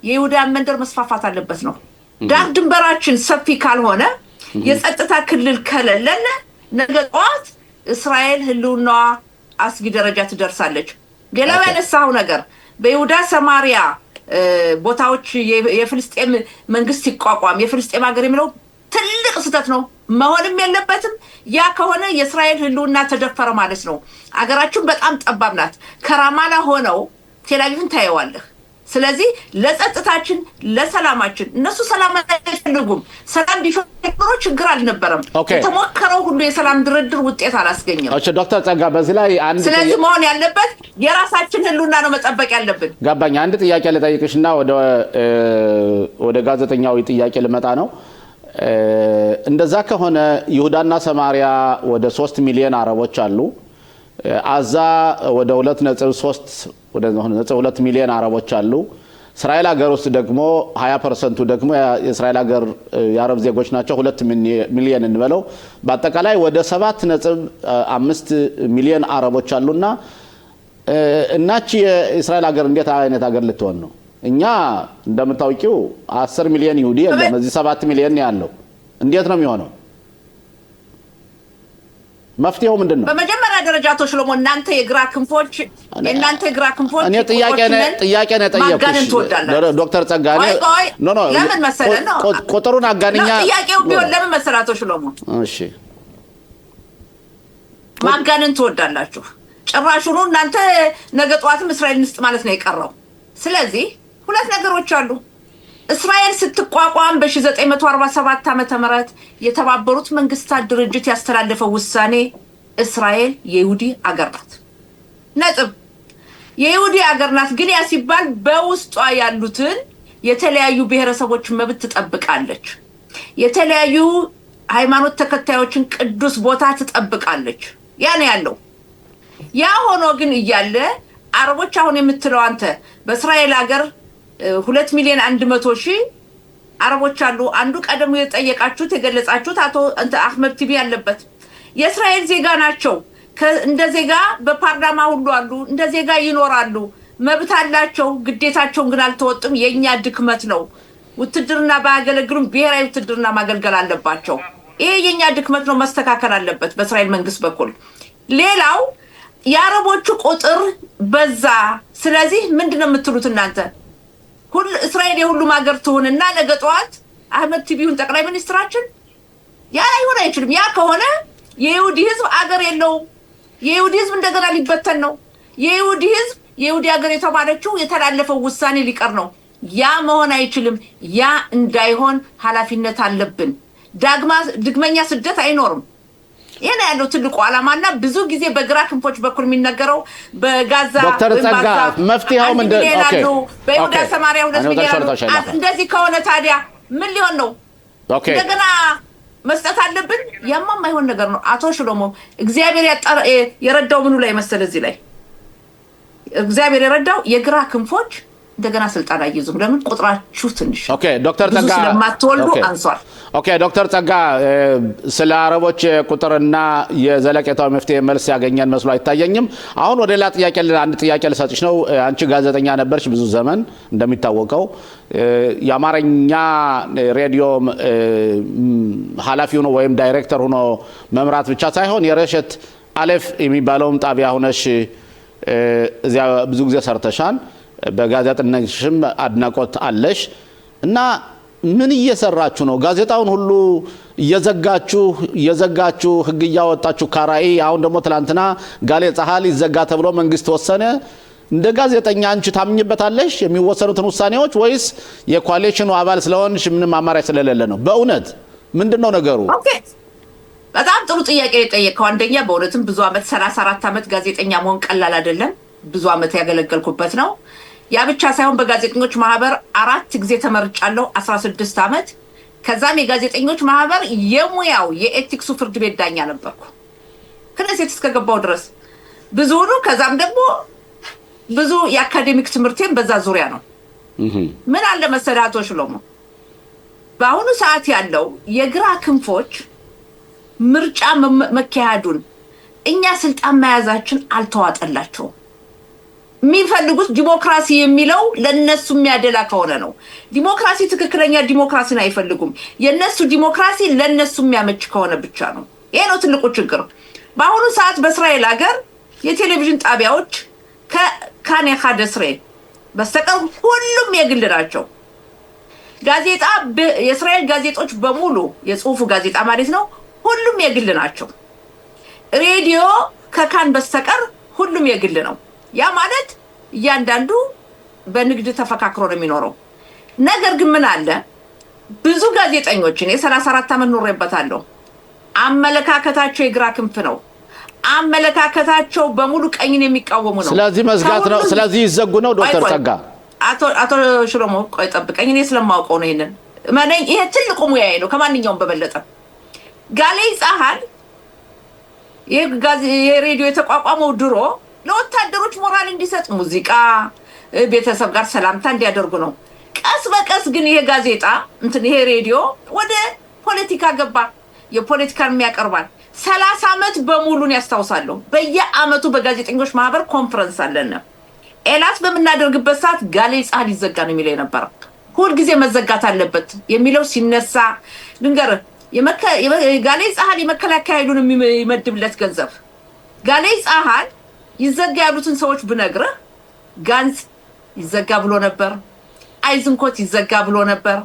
የይሁዳ መንደር መስፋፋት አለበት ነው። ዳር ድንበራችን ሰፊ ካልሆነ የጸጥታ ክልል ከሌለን ነገ ጠዋት እስራኤል ህልውናዋ አስጊ ደረጃ ትደርሳለች። ሌላው ያነሳው ነገር በይሁዳ ሰማሪያ ቦታዎች የፍልስጤም መንግስት ይቋቋም የፍልስጤም ሀገር የሚለው ትልቅ ስህተት ነው፣ መሆንም የለበትም። ያ ከሆነ የእስራኤል ህልውና ተደፈረ ማለት ነው። አገራችን በጣም ጠባብ ናት። ከራማላ ሆነው ቴልአቪቭን ታየዋለህ። ስለዚህ ለጸጥታችን ለሰላማችን እነሱ ሰላም አይፈልጉም። ሰላም ቢፈልጉ ችግር አልነበረም። የተሞከረው ሁሉ የሰላም ድርድር ውጤት አላስገኘም። እሺ ዶክተር ጸጋ በዚህ ላይ ስለዚህ መሆን ያለበት የራሳችን ህልውና ነው መጠበቅ ያለብን። ገባኝ። አንድ ጥያቄ ልጠይቅሽና ወደ ጋዜጠኛዊ ጥያቄ ልመጣ ነው። እንደዛ ከሆነ ይሁዳና ሰማሪያ ወደ 3 ሚሊዮን አረቦች አሉ። አዛ ወደ 2.2 ሚሊዮን አረቦች አሉ። እስራኤል ሀገር ውስጥ ደግሞ 20% ደግሞ የእስራኤል ሀገር የአረብ ዜጎች ናቸው። 2 ሚሊዮን እንበለው። በአጠቃላይ ወደ 7.5 ሚሊዮን አረቦች አሉና እናቺ የእስራኤል ሀገር እንዴት አይነት ሀገር ልትሆን ነው? እኛ እንደምታውቂው 10 ሚሊዮን ይሁዲ የለም፣ እዚህ 7 ሚሊዮን ያለው እንዴት ነው የሚሆነው? መፍትሄው ምንድነው? በመጀመሪያ ደረጃ አቶ ሽሎሞ እናንተ የግራ ክንፎች እኔ ጥያቄ ነው ጠየቅኩሽ ዶክተር ጸጋ ለምን መሰለህ ነው ቁጥሩን አጋንኛ ጥያቄው ቢሆን ለምን መሰለህ አቶ ሽሎሞ እሺ ማጋነን ትወዳላችሁ። ጭራሹኑ እናንተ ነገ ጠዋትም እስራኤል ንስጥ ማለት ነው የቀረው። ስለዚህ ሁለት ነገሮች አሉ። እስራኤል ስትቋቋም በ1947 ዓመተ ምህረት የተባበሩት መንግስታት ድርጅት ያስተላለፈው ውሳኔ እስራኤል የይሁዲ አገር ናት። ነጥብ። የይሁዲ አገር ናት። ግን ያ ሲባል በውስጧ ያሉትን የተለያዩ ብሔረሰቦች መብት ትጠብቃለች። የተለያዩ ሃይማኖት ተከታዮችን ቅዱስ ቦታ ትጠብቃለች። ያ ነው ያለው። ያ ሆኖ ግን እያለ አረቦች አሁን የምትለው አንተ በእስራኤል ሀገር 2,100,000 አረቦች አሉ። አንዱ ቀደም የጠየቃችሁት የገለጻችሁት አቶ አህመድ ቲቪ ያለበት የእስራኤል ዜጋ ናቸው። እንደ ዜጋ በፓርላማ ሁሉ አሉ። እንደ ዜጋ ይኖራሉ። መብት አላቸው። ግዴታቸውን ግን አልተወጡም። የኛ ድክመት ነው። ውትድርና ባያገለግሉም ብሔራዊ ውትድርና ማገልገል አለባቸው። ይሄ የኛ ድክመት ነው፣ መስተካከል አለበት በእስራኤል መንግስት በኩል። ሌላው የአረቦቹ ቁጥር በዛ። ስለዚህ ምንድነው የምትሉት እናንተ? እስራኤል የሁሉም ሀገር ትሁንና ነገ ጠዋት አህመድ ቲቪውን ጠቅላይ ሚኒስትራችን ያ ይሁን አይችልም። ያ ከሆነ የይሁዲ ህዝብ አገር የለውም። የይሁዲ ህዝብ እንደገና ሊበተን ነው። የይሁዲ ህዝብ የይሁዲ ሀገር የተባለችው የተላለፈው ውሳኔ ሊቀር ነው። ያ መሆን አይችልም። ያ እንዳይሆን ኃላፊነት አለብን። ድግመኛ ስደት አይኖርም። ይሄ ነው ያለው ትልቁ ዓላማና ብዙ ጊዜ በግራ ክንፎች በኩል የሚነገረው በጋዛ ዶክተር ጸጋ መፍትሄው ምንድነው? ኦኬ በይሁዳ ሰማሪያ 2 ሚሊዮን እንደዚህ ከሆነ ታዲያ ምን ሊሆን ነው? እንደገና መስጠት አለብን። ያማ የማይሆን ነገር ነው። አቶ ሽሎሞ እግዚአብሔር የረዳው ምኑ ላይ መሰለ እዚህ ላይ እግዚአብሔር የረዳው የግራ ክንፎች እንደገና ስልጣን አይይዙም። ለምን ቁጥራችሁ ትንሽ ኦኬ ዶክተር ጸጋ ስለማትወልዱ አንሷል። ኦኬ ዶክተር ጸጋ ስለ አረቦች ቁጥርና የዘለቄታው መፍትሄ መልስ ያገኛል መስሎ አይታየኝም። አሁን ወደ ሌላ ጥያቄ አንድ ጥያቄ ልሰጥሽ ነው። አንቺ ጋዜጠኛ ነበርሽ ብዙ ዘመን እንደሚታወቀው የአማርኛ ሬዲዮ ኃላፊ ሆኖ ወይም ዳይሬክተር ሆኖ መምራት ብቻ ሳይሆን የረሸት አለፍ የሚባለውም ጣቢያ ሆነሽ እዚያ ብዙ ጊዜ ሰርተሻል። በጋዜጠኝነትሽም አድናቆት አለሽ እና ምን እየሰራችሁ ነው? ጋዜጣውን ሁሉ እየዘጋችሁ ህግ እያወጣችሁ ካራይ አሁን ደግሞ ትላንትና ጋሌ ጸሐል ይዘጋ ተብሎ መንግስት ወሰነ። እንደ ጋዜጠኛ አንቺ ታምኝበታለሽ የሚወሰኑትን ውሳኔዎች ወይስ የኮአሊሽኑ አባል ስለሆንሽ ምንም አማራጭ ስለሌለ ነው? በእውነት ምንድነው ነገሩ? ኦኬ በጣም ጥሩ ጥያቄ የጠየቀው። አንደኛ በእውነትም ብዙ አመት 34 አመት ጋዜጠኛ መሆን ቀላል አይደለም። ብዙ አመት ያገለገልኩበት ነው። ያ ብቻ ሳይሆን በጋዜጠኞች ማህበር 4 ጊዜ ተመርጫለሁ 16 አመት። ከዛም የጋዜጠኞች ማህበር የሙያው የኤቲክሱ ፍርድ ቤት ዳኛ ነበርኩ ከነሴት እስከገባው ድረስ ብዙ ነው። ከዛም ደግሞ ብዙ የአካዴሚክ ትምህርቴን በዛ ዙሪያ ነው። ምን አለ መሰለህ አቶ ሽሎሞ በአሁኑ ሰዓት ያለው የግራ ክንፎች ምርጫ መካሄዱን እኛ ስልጣን መያዛችን አልተዋጠላቸውም። የሚፈልጉት ዲሞክራሲ የሚለው ለነሱ የሚያደላ ከሆነ ነው። ዲሞክራሲ ትክክለኛ ዲሞክራሲን አይፈልጉም። የነሱ ዲሞክራሲ ለነሱ የሚያመች ከሆነ ብቻ ነው። ይሄ ነው ትልቁ ችግር። በአሁኑ ሰዓት በእስራኤል ሀገር የቴሌቪዥን ጣቢያዎች ከካን ኻደስሬ በስተቀር ሁሉም የግል ናቸው። ጋዜጣ የእስራኤል ጋዜጦች በሙሉ የጽሁፉ ጋዜጣ ማለት ነው ሁሉም የግል ናቸው። ሬዲዮ ከካን በስተቀር ሁሉም የግል ነው። ያ ማለት እያንዳንዱ በንግድ ተፈካክሮ ነው የሚኖረው። ነገር ግን ምን አለ ብዙ ጋዜጠኞችን የ34 አመት ኖሬበታለሁ። አመለካከታቸው የግራ ክንፍ ነው። አመለካከታቸው በሙሉ ቀኝን የሚቃወሙ ነው። ስለዚህ መዝጋት ነው። ስለዚህ ይዘጉ ነው። ዶክተር ጸጋ አቶ ሽሎሞ ቆይ ጠብቀኝ። እኔ ስለማውቀው ነው ይሄንን ማነኝ ይሄ ትልቁ ሙያዬ ነው ከማንኛውም በበለጠ። ጋሌ ጸሐል የሬዲዮ የተቋቋመው ድሮ ለወታደሮች ሞራል እንዲሰጥ ሙዚቃ ቤተሰብ ጋር ሰላምታ እንዲያደርጉ ነው። ቀስ በቀስ ግን ይሄ ጋዜጣ ይሄ ሬዲዮ ወደ ፖለቲካ ገባ። የፖለቲካን የሚያቀርባል 30 አመት በሙሉን ያስታውሳለሁ። በየአመቱ በጋዜጠኞች ማህበር ኮንፈረንስ አለን። ኤላት በመናደርግበት ሰዓት ጋሌ ጸሐል ይዘጋ ነው የሚለው ነበር። ሁሉ ጊዜ መዘጋት አለበት የሚለው ሲነሳ ድንገር ጋሌ ጸሐል የመከላከያ ኃይሉን የሚመድብለት ገንዘብ ጋሌ ጸሐል ይዘጋ ያሉትን ሰዎች ብነግርህ ጋንጽ ይዘጋ ብሎ ነበር። አይዝንኮት ይዘጋ ብሎ ነበር።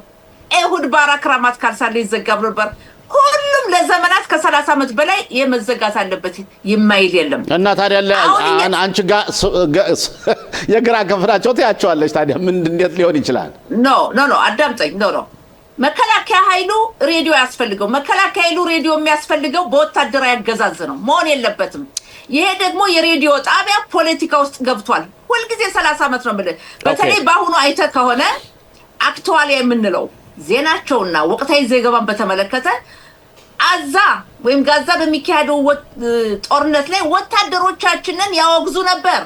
ኤሁድ ባራክ ራማት ካልሳለ ይዘጋ ብሎ ነበር። ሁሉም ለዘመናት ከ30 አመት በላይ የመዘጋት አለበት የማይል የለም። እና ታዲያ አንቺ ጋር የግራ ከፍራቸው ታያቸዋለሽ። ታዲያ ምን እንዴት ሊሆን ይችላል? ኖ አዳምጠኝ። ኖ መከላከያ ኃይሉ ሬዲዮ ያስፈልገው። መከላከያ ኃይሉ ሬዲዮ የሚያስፈልገው በወታደራዊ አገዛዝ ነው መሆን የለበትም። ይሄ ደግሞ የሬዲዮ ጣቢያ ፖለቲካ ውስጥ ገብቷል። ሁልጊዜ 30 አመት ነው ማለት። በተለይ በአሁኑ አይተህ ከሆነ አክቹዋሊ የምንለው ዜናቸውና ወቅታዊ ዘገባን በተመለከተ አዛ ወይም ጋዛ በሚካሄደው ጦርነት ላይ ወታደሮቻችንን ያወግዙ ነበር።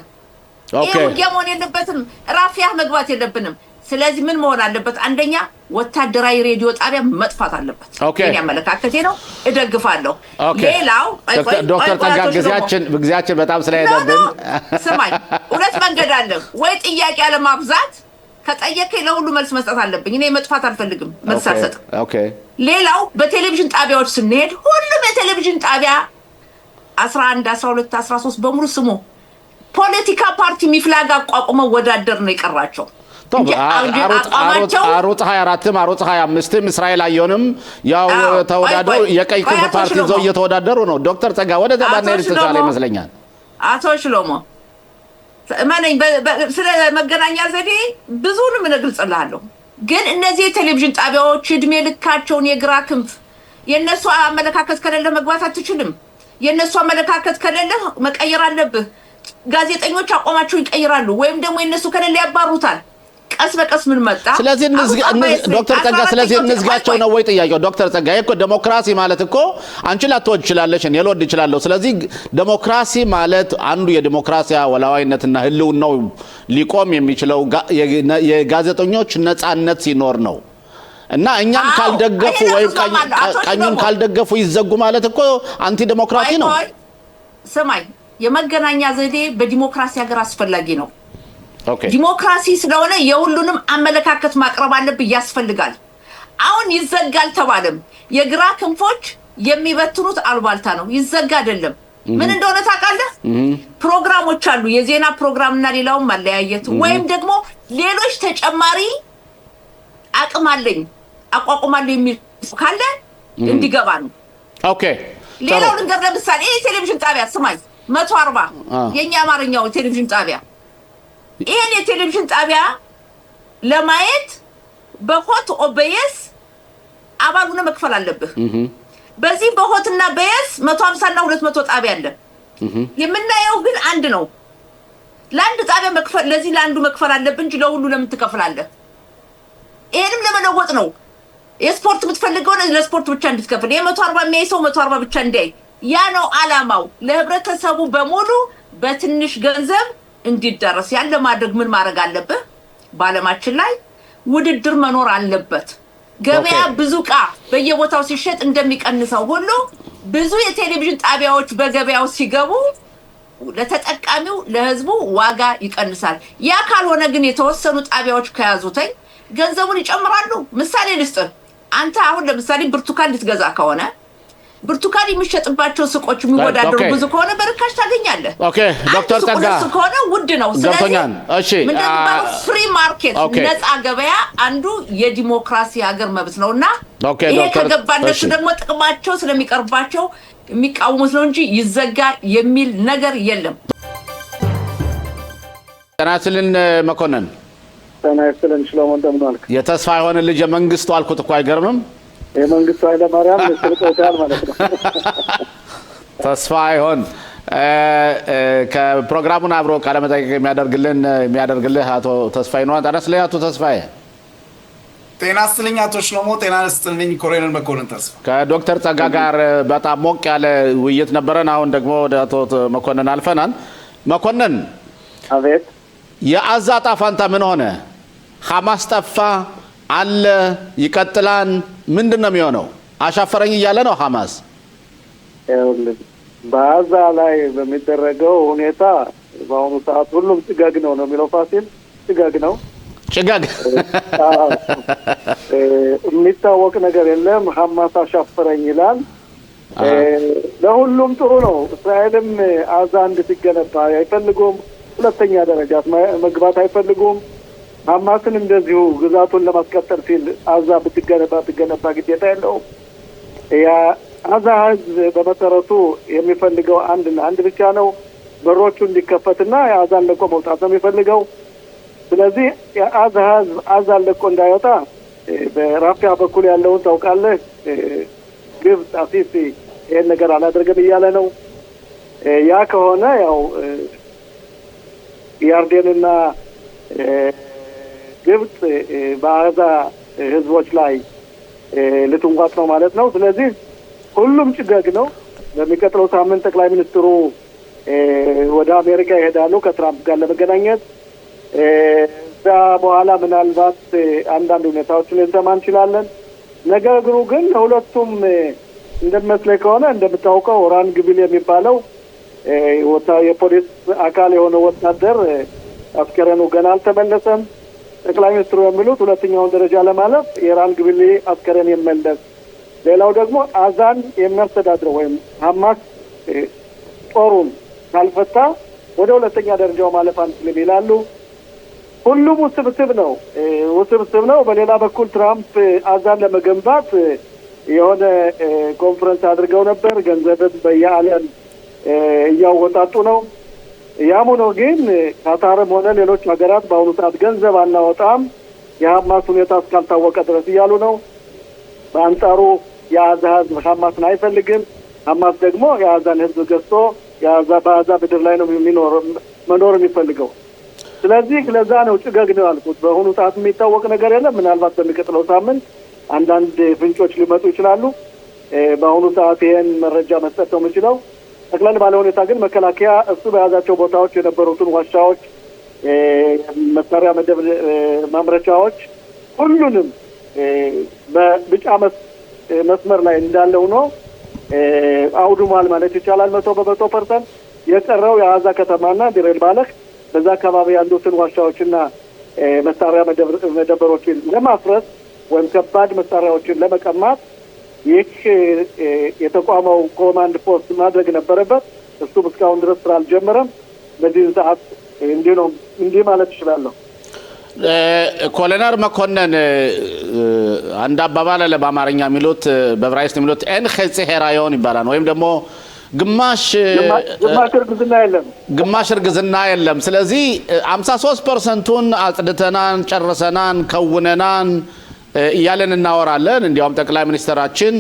ይሄ ውጊያ መሆን የለበትም። ራፊያ መግባት የለብንም። ስለዚህ ምን መሆን አለበት? አንደኛ ወታደራዊ ሬዲዮ ጣቢያ መጥፋት አለበት። እኔ አመለካከቴ ነው፣ እደግፋለሁ። ሌላው ዶክተር ጸጋ ጊዜያችን በጣም ስለሄደብን ስማኝ፣ ሁለት መንገድ አለ። ወይ ጥያቄ አለማብዛት ከጠየቀኝ ለሁሉ መልስ መስጠት አለብኝ። እኔ መጥፋት አልፈልግም፣ መልስ አልሰጥም። ሌላው በቴሌቪዥን ጣቢያዎች ስንሄድ ሁሉም የቴሌቪዥን ጣቢያ 11 12 13 በሙሉ ስሙ ፖለቲካ ፓርቲ ሚፍላጋ አቋቁመው ወዳደር ነው የቀራቸው። አሮጽ 24ም አሮጽ 25ም እስራኤል አየንም ያው ተወዳደሩ የቀይ ክንፍ ፓርቲ ዘው እየተወዳደሩ ነው። ዶክተር ጸጋ ወደ ተባና ይልተሳለ ይመስለኛል። አቶ ሽሎሞ ማነኝ ስለ መገናኛ ዘዴ ብዙንም እነግርጽልሃለሁ። ግን እነዚህ የቴሌቪዥን ጣቢያዎች እድሜ ልካቸውን የግራ ክንፍ የነሱ አመለካከት ከሌለ መግባት አትችልም። የነሱ አመለካከት ከሌለ መቀየር አለብህ። ጋዜጠኞች አቋማቸው ይቀይራሉ ወይም ደግሞ የነሱ ከሌለ ያባሩታል። ቀስ በቀስ ምን መጣ ስለዚህ ዶክተር ጸጋ ስለዚህ እንዝጋቸው ነው ወይ ጥያቄው ዶክተር ጸጋ እኮ ዴሞክራሲ ማለት እኮ አንቺ ላትወድ ይችላልሽ እኔ ልወድ ይችላልው ስለዚህ ዴሞክራሲ ማለት አንዱ የዴሞክራሲያ ወላዋይነትና ህልውናው ሊቆም የሚችለው የጋዜጠኞች ነጻነት ሲኖር ነው እና እኛም ካልደገፉ ወይ ቀኙን ካልደገፉ ይዘጉ ማለት እኮ አንቲ ዴሞክራሲ ነው ሰማይ የመገናኛ ዘዴ በዲሞክራሲ ሀገር አስፈላጊ ነው ኦኬ ዲሞክራሲ ስለሆነ የሁሉንም አመለካከት ማቅረብ አለብህ ያስፈልጋል አሁን ይዘጋል ተባለም የግራ ክንፎች የሚበትኑት አልባልታ ነው ይዘጋ አይደለም ምን እንደሆነ ታውቃለህ ፕሮግራሞች አሉ የዜና ፕሮግራምና ሌላውን ማለያየት ወይም ደግሞ ሌሎች ተጨማሪ አቅም አለኝ አቋቁማለሁ የሚል ካለ እንዲገባ ነው ኦኬ ሌላው ነገር ለምሳሌ ቴሌቪዥን ጣቢያ ስማኝ 140 የኛ አማርኛው ቴሌቪዥን ጣቢያ ይሄን የቴሌቪዥን ጣቢያ ለማየት በሆት ኦቤስ አባሉን መክፈል አለብህ በዚህ በሆትና በየስ 150 እና 200 ጣቢያ አለ የምናየው ግን አንድ ነው ለአንድ ጣቢያ መክፈል ለዚህ ለአንዱ መክፈል አለብህ እንጂ ለሁሉ ለምን ትከፍላለህ ይሄንም ለመለወጥ ነው የስፖርት የምትፈልገው ለስፖርት ብቻ እንድትከፍል የ140 የሚያይሰው 140 ብቻ እንዲያይ ያ ነው አላማው ለህብረተሰቡ በሙሉ በትንሽ ገንዘብ እንዲደረስ ያለ ማድረግ ምን ማድረግ አለበት ባለማችን ላይ ውድድር መኖር አለበት ገበያ ብዙ ቃ በየቦታው ሲሸጥ እንደሚቀንሰው ሁሉ ብዙ የቴሌቪዥን ጣቢያዎች በገበያው ሲገቡ ለተጠቃሚው ለህዝቡ ዋጋ ይቀንሳል ያ ካልሆነ ግን የተወሰኑ ጣቢያዎች ከያዙተኝ ገንዘቡን ይጨምራሉ ምሳሌ ልስጥ አንተ አሁን ለምሳሌ ብርቱካን ልትገዛ ከሆነ ብርቱካን የሚሸጥባቸው ሱቆች የሚወዳደሩ ብዙ ከሆነ በርካሽ ታገኛለህ ኦኬ ዶክተር ጸጋ ከሆነ ውድ ነው ስለዚህ እሺ ፍሪ ማርኬት ነፃ ገበያ አንዱ የዲሞክራሲ ሀገር መብት ነውና ይሄ ከገባነሱ ደግሞ ጥቅማቸው ስለሚቀርባቸው የሚቃወሙት ነው እንጂ ይዘጋ የሚል ነገር የለም ተናስልን መኮንን ተናስልን ሽሎሞ እንደምን አልክ የተስፋ የሆነ ልጅ መንግስቱ አልኩት እኮ አይገርምም የመንግስቱ ኃይለ ማርያም ለስልጣን ማለት ነው ተስፋ ይሆን ከፕሮግራሙን አብሮ ቃለ መጠይቅ የሚያደርግልህ አቶ ተስፋዬ ነው ታናስለ አቶ ተስፋዬ ጤና ይስጥልኝ አቶ ሽሎሞ ጤና ይስጥልኝ ኮሎኔል መኮንን ተስፋ ከዶክተር ጸጋ ጋር በጣም ሞቅ ያለ ውይይት ነበረን አሁን ደግሞ ወደ አቶ መኮንን አልፈናል መኮንን አቤት የአዛ ጣፋንታ ምን ሆነ ሐማስ ጠፋ አለ ይቀጥላል ምንድነው የሚሆነው አሻፈረኝ እያለ ነው ሐማስ በአዛ ላይ በሚደረገው ሁኔታ በአሁኑ ሰዓት ሁሉም ጭጋግ ነው የሚለው ፋሲል ጭጋግ ነው የሚታወቅ ነገር የለም ሐማስ አሻፈረኝ ይላል ለሁሉም ጥሩ ነው እስራኤልም አዛ እንድትገነባ አይፈልጉም ሁለተኛ ደረጃ መግባት አይፈልጉም ሐማስን እንደዚሁ ግዛቱን ለማስቀጠል ሲል አዛ ብትገነባ ግዴታ የለውም ያ አዛ ህዝብ በመሰረቱ የሚፈልገው አንድ ብቻ ነው በሮቹ እንዲከፈትና የአዛን ለቆ መውጣት ነው የሚፈልገው ስለዚህ የአዛ ህዝብ አዛን ለቆ እንዳይወጣ በራፊያ በኩል ያለውን ታውቃለህ ግብጽ አሲሲ ይሄን ነገር አላደረገም እያለ ነው ያ ከሆነ ያው ያርዴንና ግብጽ በአዛ ህዝቦች ላይ ልትንቋጥ ነው ማለት ነው ስለዚህ ሁሉም ጭጋግ ነው በሚቀጥለው ሳምንት ጠቅላይ ሚኒስትሩ ወደ አሜሪካ ይሄዳሉ ከትራምፕ ጋር ለመገናኘት እዛ በኋላ ምናልባት አንዳንድ ሁኔታዎችን ልንሰማ እንችላለን ነገሩ ግን ሁለቱም እንደመስለኝ ከሆነ እንደምታውቀው ራን ግቢል የሚባለው የፖሊስ አካል የሆነ ወታደር አስከሬኑ ገና አልተመለሰም ጠቅላይ ሚኒስትሩ የሚሉት ሁለተኛውን ደረጃ ለማለፍ የራን ግቢል አስከሬን ይመለስ ሌላው ደግሞ አዛን የሚያስተዳድረው ወይም ሐማስ ጦሩን ካልፈታ ወደ ሁለተኛ ደረጃው ማለፍ አንችልም ይላሉ ሁሉም ውስብስብ ነው በሌላ በኩል ትራምፕ አዛን ለመገንባት የሆነ ኮንፈረንስ አድርገው ነበር ገንዘብን በየዓለም እያወጣጡ ነው ያሙ ነው ግን ካታርም ሆነ ሌሎች ሀገራት በአሁኑ ሰዓት ገንዘብ አናወጣም የሐማስ ሁኔታ እስካልታወቀ ድረስ እያሉ ነው በአንጻሩ የአዛ ህዝብ ሐማስን አይፈልግም ሐማስ ደግሞ የአዛን ህዝብ ገዝቶ በአዛ ምድር ላይ ነው መኖር የሚፈልገው ስለዚህ ለዛ ነው ጭጋግ ነው ያልኩት። በአሁኑ ሰዓት የሚታወቅ ነገር የለም። ምናልባት በሚቀጥለው ሳምንት አንዳንድ ፍንጮች ሊመጡ ይችላሉ። በአሁኑ ሰዓት ይሄን መረጃ መስጠት ነው የምችለው። ጠቅለል ባለ ሁኔታ ግን መከላከያ እሱ በያዛቸው ቦታዎች የነበሩትን ዋሻዎች፣ መሳሪያ መደብ ማምረቻዎች ሁሉንም በቢጫ መስመር ላይ እንዳለ ሆኖ አውድሟል ማለት ይቻላል 100%። የቀረው የአዛ ከተማና ዲሬል ባለህ በዛ አካባቢ ያሉትን ዋሻዎችና መሳሪያ መደበሮችን ለማፍረስ ወይም ከባድ መሳሪያዎችን ለመቀማት ይህ የተቋመው ኮማንድ ፖስት ማድረግ ነበረበት። እሱም እስካሁን ድረስ ስራ አልጀመረም። በዚህ ሰዓት እንዲህ ማለት ይችላለሁ። ኮሎኔል መኮንን አንድ አባባል አለ በአማርኛ የሚሉት በዕብራይስጥ የሚሉት ኤን ኸጽ ሄራዮን ይባላል። ወይም ደግሞ ግማሽ እርግዝና የለም። ስለዚህ 53%ን አጽድተናን ጨርሰናን ከውነናን እያለን እናወራለን። እንዲያውም ጠቅላይ ሚኒስትራችን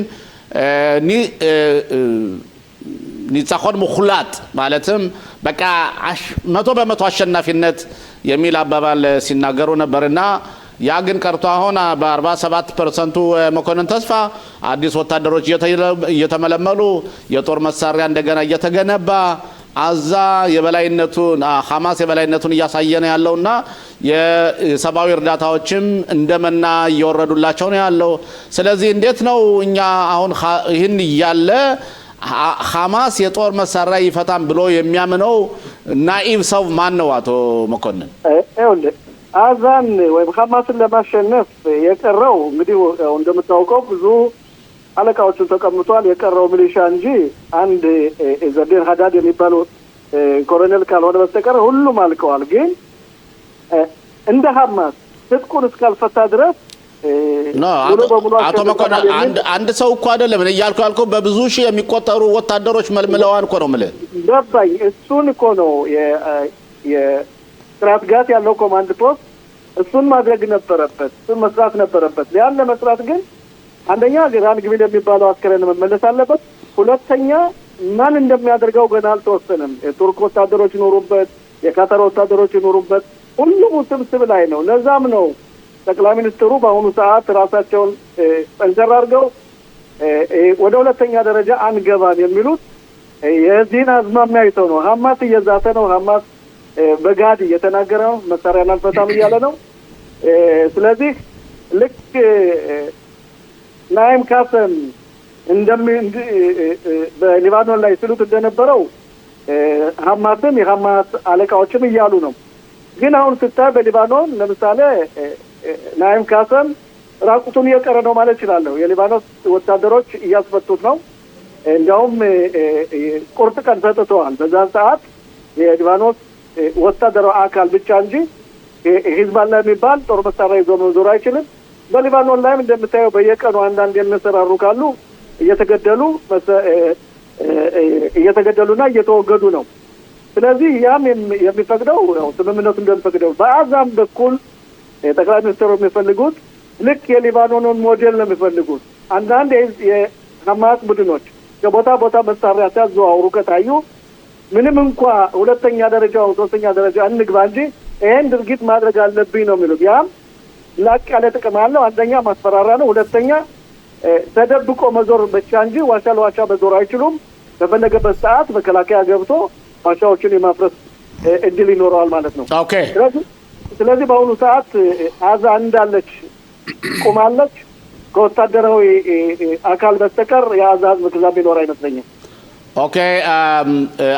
ኒጻኾን ሙኹላጥ ማለትም በቃ 100% አሸናፊነት የሚል አባባል ሲናገሩ ነበርና ያ ግን ቀርቶ አሁን በ47% መኮንን ተስፋ አዲስ ወታደሮች እየተመለመሉ የጦር መሳሪያ እንደገና እየተገነባ አዛ የበላይነቱን ሐማስ የበላይነቱን እያሳየ ነው ያለውና የሰብአዊ እርዳታዎችም እንደመና እየወረዱላቸው ነው ያለው። ስለዚህ እንዴት ነው እኛ አሁን ይህን እያለ ሐማስ የጦር መሳሪያ ይፈታም ብሎ የሚያምነው ናኢብ ሰው ማን ነው? አቶ መኮንን አዛን ወይም ሐማስን ለማሸነፍ የቀረው እንግዲህ እንደምታውቀው ብዙ አለቃዎቹን ተቀምጧል። የቀረው ሚሊሻ እንጂ አንድ ዘዴን ሀዳድ የሚባለው ኮሎኔል ካልሆነ በስተቀር ሁሉም አልቀዋል። ግን እንደ ሐማስ ትጥቁን እስካልፈታ ድረስ አቶ መኮንን አንድ ሰው እኮ አይደለም እያልኩ ያልኩት በብዙ ሺህ የሚቆጠሩ ወታደሮች መልምለዋን እኮ ነው የምልህ። ገባኝ። እሱን እኮ ነው የስርዓት ጋት ያለው ኮማንድ ፖስት እሱን ማድረግ ነበረበት፣ እሱን መስራት ነበረበት። ያን ለመስራት ግን አንደኛ ግራን ግቢል የሚባለው አስከሬን መመለስ አለበት። ሁለተኛ ማን እንደሚያደርገው ገና አልተወሰነም። የቱርክ ወታደሮች ይኖሩበት፣ የካታር ወታደሮች ይኖሩበት፣ ሁሉም ስብስብ ላይ ነው። ለዛም ነው ጠቅላይ ሚኒስትሩ በአሁኑ ሰዓት ራሳቸውን ጠንከር አድርገው ወደ ሁለተኛ ደረጃ አንገባም የሚሉት የዚህን አዝማሚያ አይተው ነው። ሐማስ እየዛተ ነው። ሐማስ በጋድ እየተናገረ ነው። መሳሪያን አልፈታም እያለ ነው። ስለዚህ ልክ ናይም ካሰም በሊባኖን ላይ ሲሉት እንደነበረው ሐማስም የሐማስ አለቃዎችም እያሉ ነው። ግን አሁን ስታይ በሊባኖን ለምሳሌ ናይም ካሰም ራቁቱን እየቀረ ነው ማለት ይችላለሁ። የሊባኖስ ወታደሮች እያስፈቱት ነው። እንዲያውም ቁርጥ ቀን ሰጥተዋል። በዛን ሰዓት የሊባኖስ ወታደራዊ አካል ብቻ እንጂ ሂዝባላ የሚባል ጦር መሳሪያ ይዞ መዞር አይችልም። በሊባኖን ላይም እንደምታየው በየቀኑ አንዳንድ የሚሰራሩ ካሉ እየተገደሉና እየተወገዱ ነው። ስለዚህ ያም የሚፈቅደው ነው ስምምነቱ እንደሚፈቅደው። በአዛም በኩል ጠቅላይ ሚኒስትሩ የሚፈልጉት ልክ የሊባኖንን ሞዴል ነው የሚፈልጉት። አንዳንድ የሐማስ ቡድኖች ከቦታ ቦታ መሳሪያ ሲያዘዋውሩ ከታዩ ምንም እንኳ ሁለተኛ ደረጃ ሶስተኛ ደረጃ እንግባ እንጂ ይሄን ድርጊት ማድረግ አለብኝ ነው የሚሉት። ያም ላቅ ያለ ጥቅም አለው። አንደኛ ማስፈራራ ነው። ሁለተኛ ተደብቆ መዞር ብቻ እንጂ ዋሻ ለዋሻ መዞር አይችሉም። በፈለገበት ሰዓት መከላከያ ገብቶ ዋሻዎችን የማፍረስ እድል ይኖረዋል ማለት ነው። ኦኬ። ስለዚህ በአሁኑ ሰዓት አዛ እንዳለች ቆማለች። ከወታደራዊ አካል በስተቀር የአዛ ህዝብ ትዛም ይኖር አይመስለኝም። ኦኬ።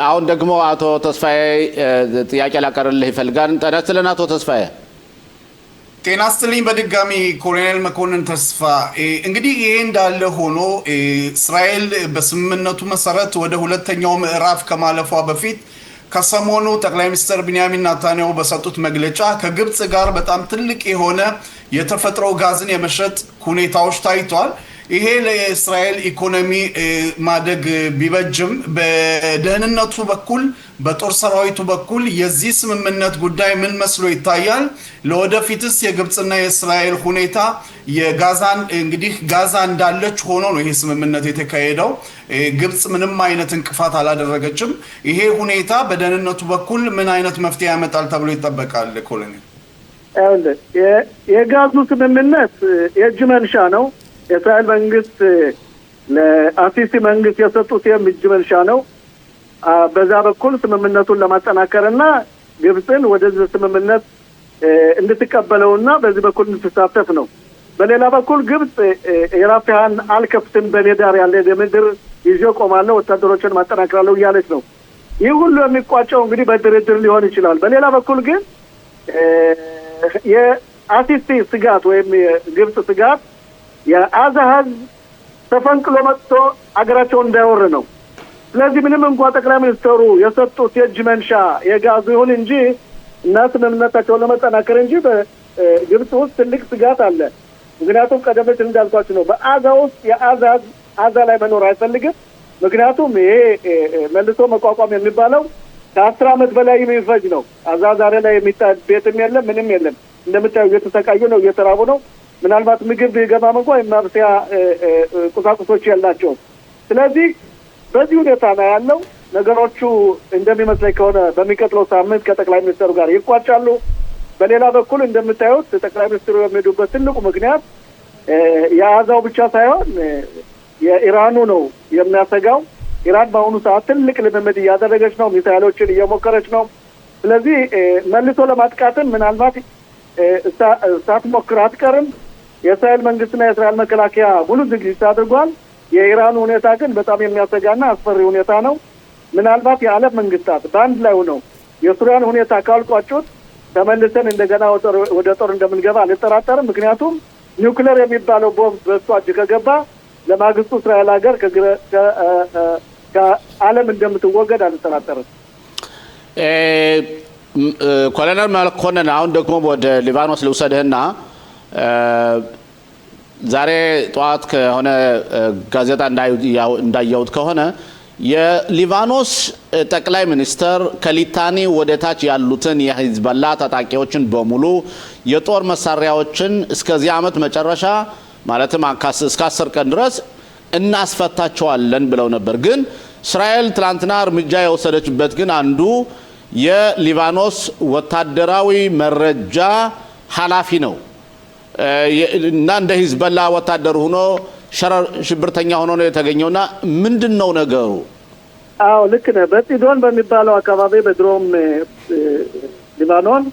አሁን ደግሞ አቶ ተስፋዬ ጥያቄ ላቀርብልህ ይፈልጋል። ጤና ይስጥልን አቶ ተስፋዬ። ጤና ይስጥልኝ በድጋሚ ኮሎኔል መኮንን ተስፋ። እንግዲህ ይሄ እንዳለ ሆኖ እስራኤል በስምምነቱ መሰረት ወደ ሁለተኛው ምዕራፍ ከማለፏ በፊት ከሰሞኑ ጠቅላይ ሚኒስትር ቢንያሚን ኔታንያሁ በሰጡት መግለጫ ከግብጽ ጋር በጣም ትልቅ የሆነ የተፈጥሮ ጋዝን የመሸጥ ሁኔታዎች ታይቷል። ይሄ ለእስራኤል ኢኮኖሚ ማደግ ቢበጅም በደህንነቱ በኩል በጦር ሰራዊቱ በኩል የዚህ ስምምነት ጉዳይ ምን መስሎ ይታያል? ለወደፊትስ የግብጽና የእስራኤል ሁኔታ የጋዛን እንግዲህ ጋዛ እንዳለች ሆኖ ነው ይሄ ስምምነት የተካሄደው። ግብጽ ምንም አይነት እንቅፋት አላደረገችም። ይሄ ሁኔታ በደህንነቱ በኩል ምን አይነት መፍትሄ ያመጣል ተብሎ ይጠበቃል? ኮሎኔል የጋዙ ስምምነት የእጅ መንሻ ነው። የእስራኤል መንግስት ለአሲሲ መንግስት የሰጡት የእጅ መንሻ ነው። በዛ በኩል ስምምነቱን ለማጠናከርና ግብጽን ወደዚህ ስምምነት እንድትቀበለውና በዚህ በኩል እንድትሳተፍ ነው። በሌላ በኩል ግብጽ የራፊያን አልከፍትም በኔ ዳር ያለ የምድር ይዤ ቆማለሁ፣ ወታደሮችን ማጠናከራለሁ እያለች ነው። ይህ ሁሉ የሚቋጨው እንግዲህ በድርድር ሊሆን ይችላል። በሌላ በኩል ግን የአሲሲ ስጋት ወይም የግብጽ ስጋት የአዛ ህዝብ ተፈንቅሎ መጥቶ አገራቸውን እንዳይወር ነው። ስለዚህ ምንም እንኳን ጠቅላይ ሚኒስትሩ የሰጡት የእጅ መንሻ የጋዙ ይሁን እንጂ እና ስምምነታቸውን ለመጠናከር እንጂ በግብጽ ውስጥ ትልቅ ስጋት አለ። ምክንያቱም ቀደም ሲል እንዳልኳችሁ ነው፣ በአዛ ውስጥ አዛ ላይ መኖር አይፈልግም። ምክንያቱም ይሄ መልሶ መቋቋም የሚባለው ከ10 ዓመት በላይ የሚፈጅ ነው። አዛ ዛሬ ላይ የሚታይ ቤትም የለም ምንም የለም። እንደምታዩ እየተሰቃዩ ነው፣ እየተራቡ ነው። ምናልባት ምግብ ቢገባም እንኳን የማብሰያ ቁሳቁሶች የላቸውም። ስለዚህ በዚህ ሁኔታ ነው ያለው። ነገሮቹ እንደሚመስለኝ ከሆነ በሚቀጥለው ሳምንት ከጠቅላይ ሚኒስትሩ ጋር ይቋጫሉ። በሌላ በኩል እንደምታዩት ጠቅላይ ሚኒስትሩ የሚሄዱበት ትልቁ ምክንያት የአዛው ብቻ ሳይሆን የኢራኑ ነው የሚያሰጋው። ኢራን በአሁኑ ሰዓት ትልቅ ልምምድ እያደረገች ነው፣ ሚሳይሎችን እየሞከረች ነው። ስለዚህ መልሶ ለማጥቃትም ምናልባት ሳትሞክር አትቀርም። የእስራኤል መንግስትና የእስራኤል መከላከያ ሙሉ ዝግጅት አድርጓል። የኢራኑ ሁኔታ ግን በጣም የሚያሰጋና አስፈሪ ሁኔታ ነው። ምናልባት የዓለም መንግስታት በአንድ ላይ ሆነው የሱሪያን ሁኔታ ካልቋጩት ተመልሰን እንደገና ወደ ጦር እንደምንገባ አልጠራጠርም። ምክንያቱም ኒውክሌር የሚባለው ቦምብ በእሷ እጅ ከገባ ለማግስቱ እስራኤል ሀገር ከዓለም እንደምትወገድ አልጠራጠርም። ኮሎኔል መኮንን አሁን ደግሞ ወደ ሊባኖስ ልውሰድህና ዛሬ ጠዋት ከሆነ ጋዜጣ እንዳየሁት ከሆነ የሊባኖስ ጠቅላይ ሚኒስትር ከሊታኒ ወደ ታች ያሉትን የሂዝቦላ ታጣቂዎችን በሙሉ የጦር መሳሪያዎችን እስከዚህ ዓመት መጨረሻ ማለትም እስከ 10 ቀን ድረስ እናስፈታቸዋለን ብለው ነበር። ግን እስራኤል ትላንትና እርምጃ የወሰደችበት ግን አንዱ የሊባኖስ ወታደራዊ መረጃ ኃላፊ ነው እና እንደ ሂዝቦላ ወታደር ሆኖ ሽብርተኛ ሆኖ ነው የተገኘውና ምንድነው ነገሩ? አዎ ልክ ነህ። በሲዶን በሚባለው አካባቢ በድሮም ሊባኖን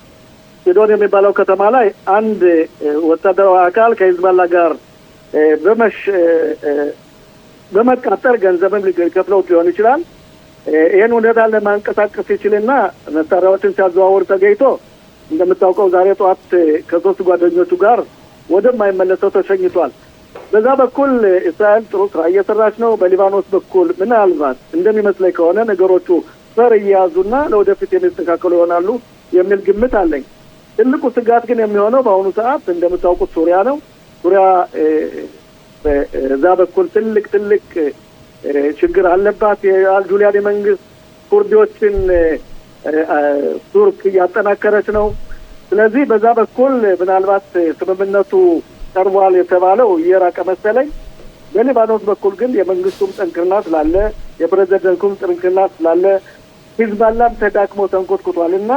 ሲዶን የሚባለው ከተማ ላይ አንድ ወታደራዊ አካል ከሂዝቦላ ጋር በመቃጠር ገንዘብም ሊከፍለው ሊሆን ይችላል። ይህን ሁኔታ ለማንቀሳቀስ ይችልና መሳሪያዎችን ሲያዘዋውር ተገኝቶ እንደምታውቀው ዛሬ ጠዋት ከሶስት ጓደኞቹ ጋር ወደማይመለሰው ተሸኝቷል። በዛ በኩል እስራኤል ጥሩ ስራ እየሰራች ነው። በሊባኖስ በኩል ምናልባት እንደሚመስለኝ ከሆነ ነገሮቹ ፈር እየያዙና ለወደፊት የሚስተካከሉ ይሆናሉ የሚል ግምት አለኝ። ትልቁ ስጋት ግን የሚሆነው በአሁኑ ሰዓት እንደምታውቁት ሱሪያ ነው። ሱሪያ በዛ በኩል ትልቅ ችግር አለባት። የአልጁሊያኒ መንግስት ኩርዶችን ቱርክ እያጠናከረች ነው። ስለዚህ በዛ በኩል ምናልባት ስምምነቱ ቀርቧል የተባለው እየራቀ መሰለኝ። በሊባኖስ በኩል ግን የመንግስቱም ጠንክርና ስላለ የፕሬዝዳንቱም ጠንክርና ስላለ ሂዝቦላም ተዳክሞ ተንኮትኩቷል እና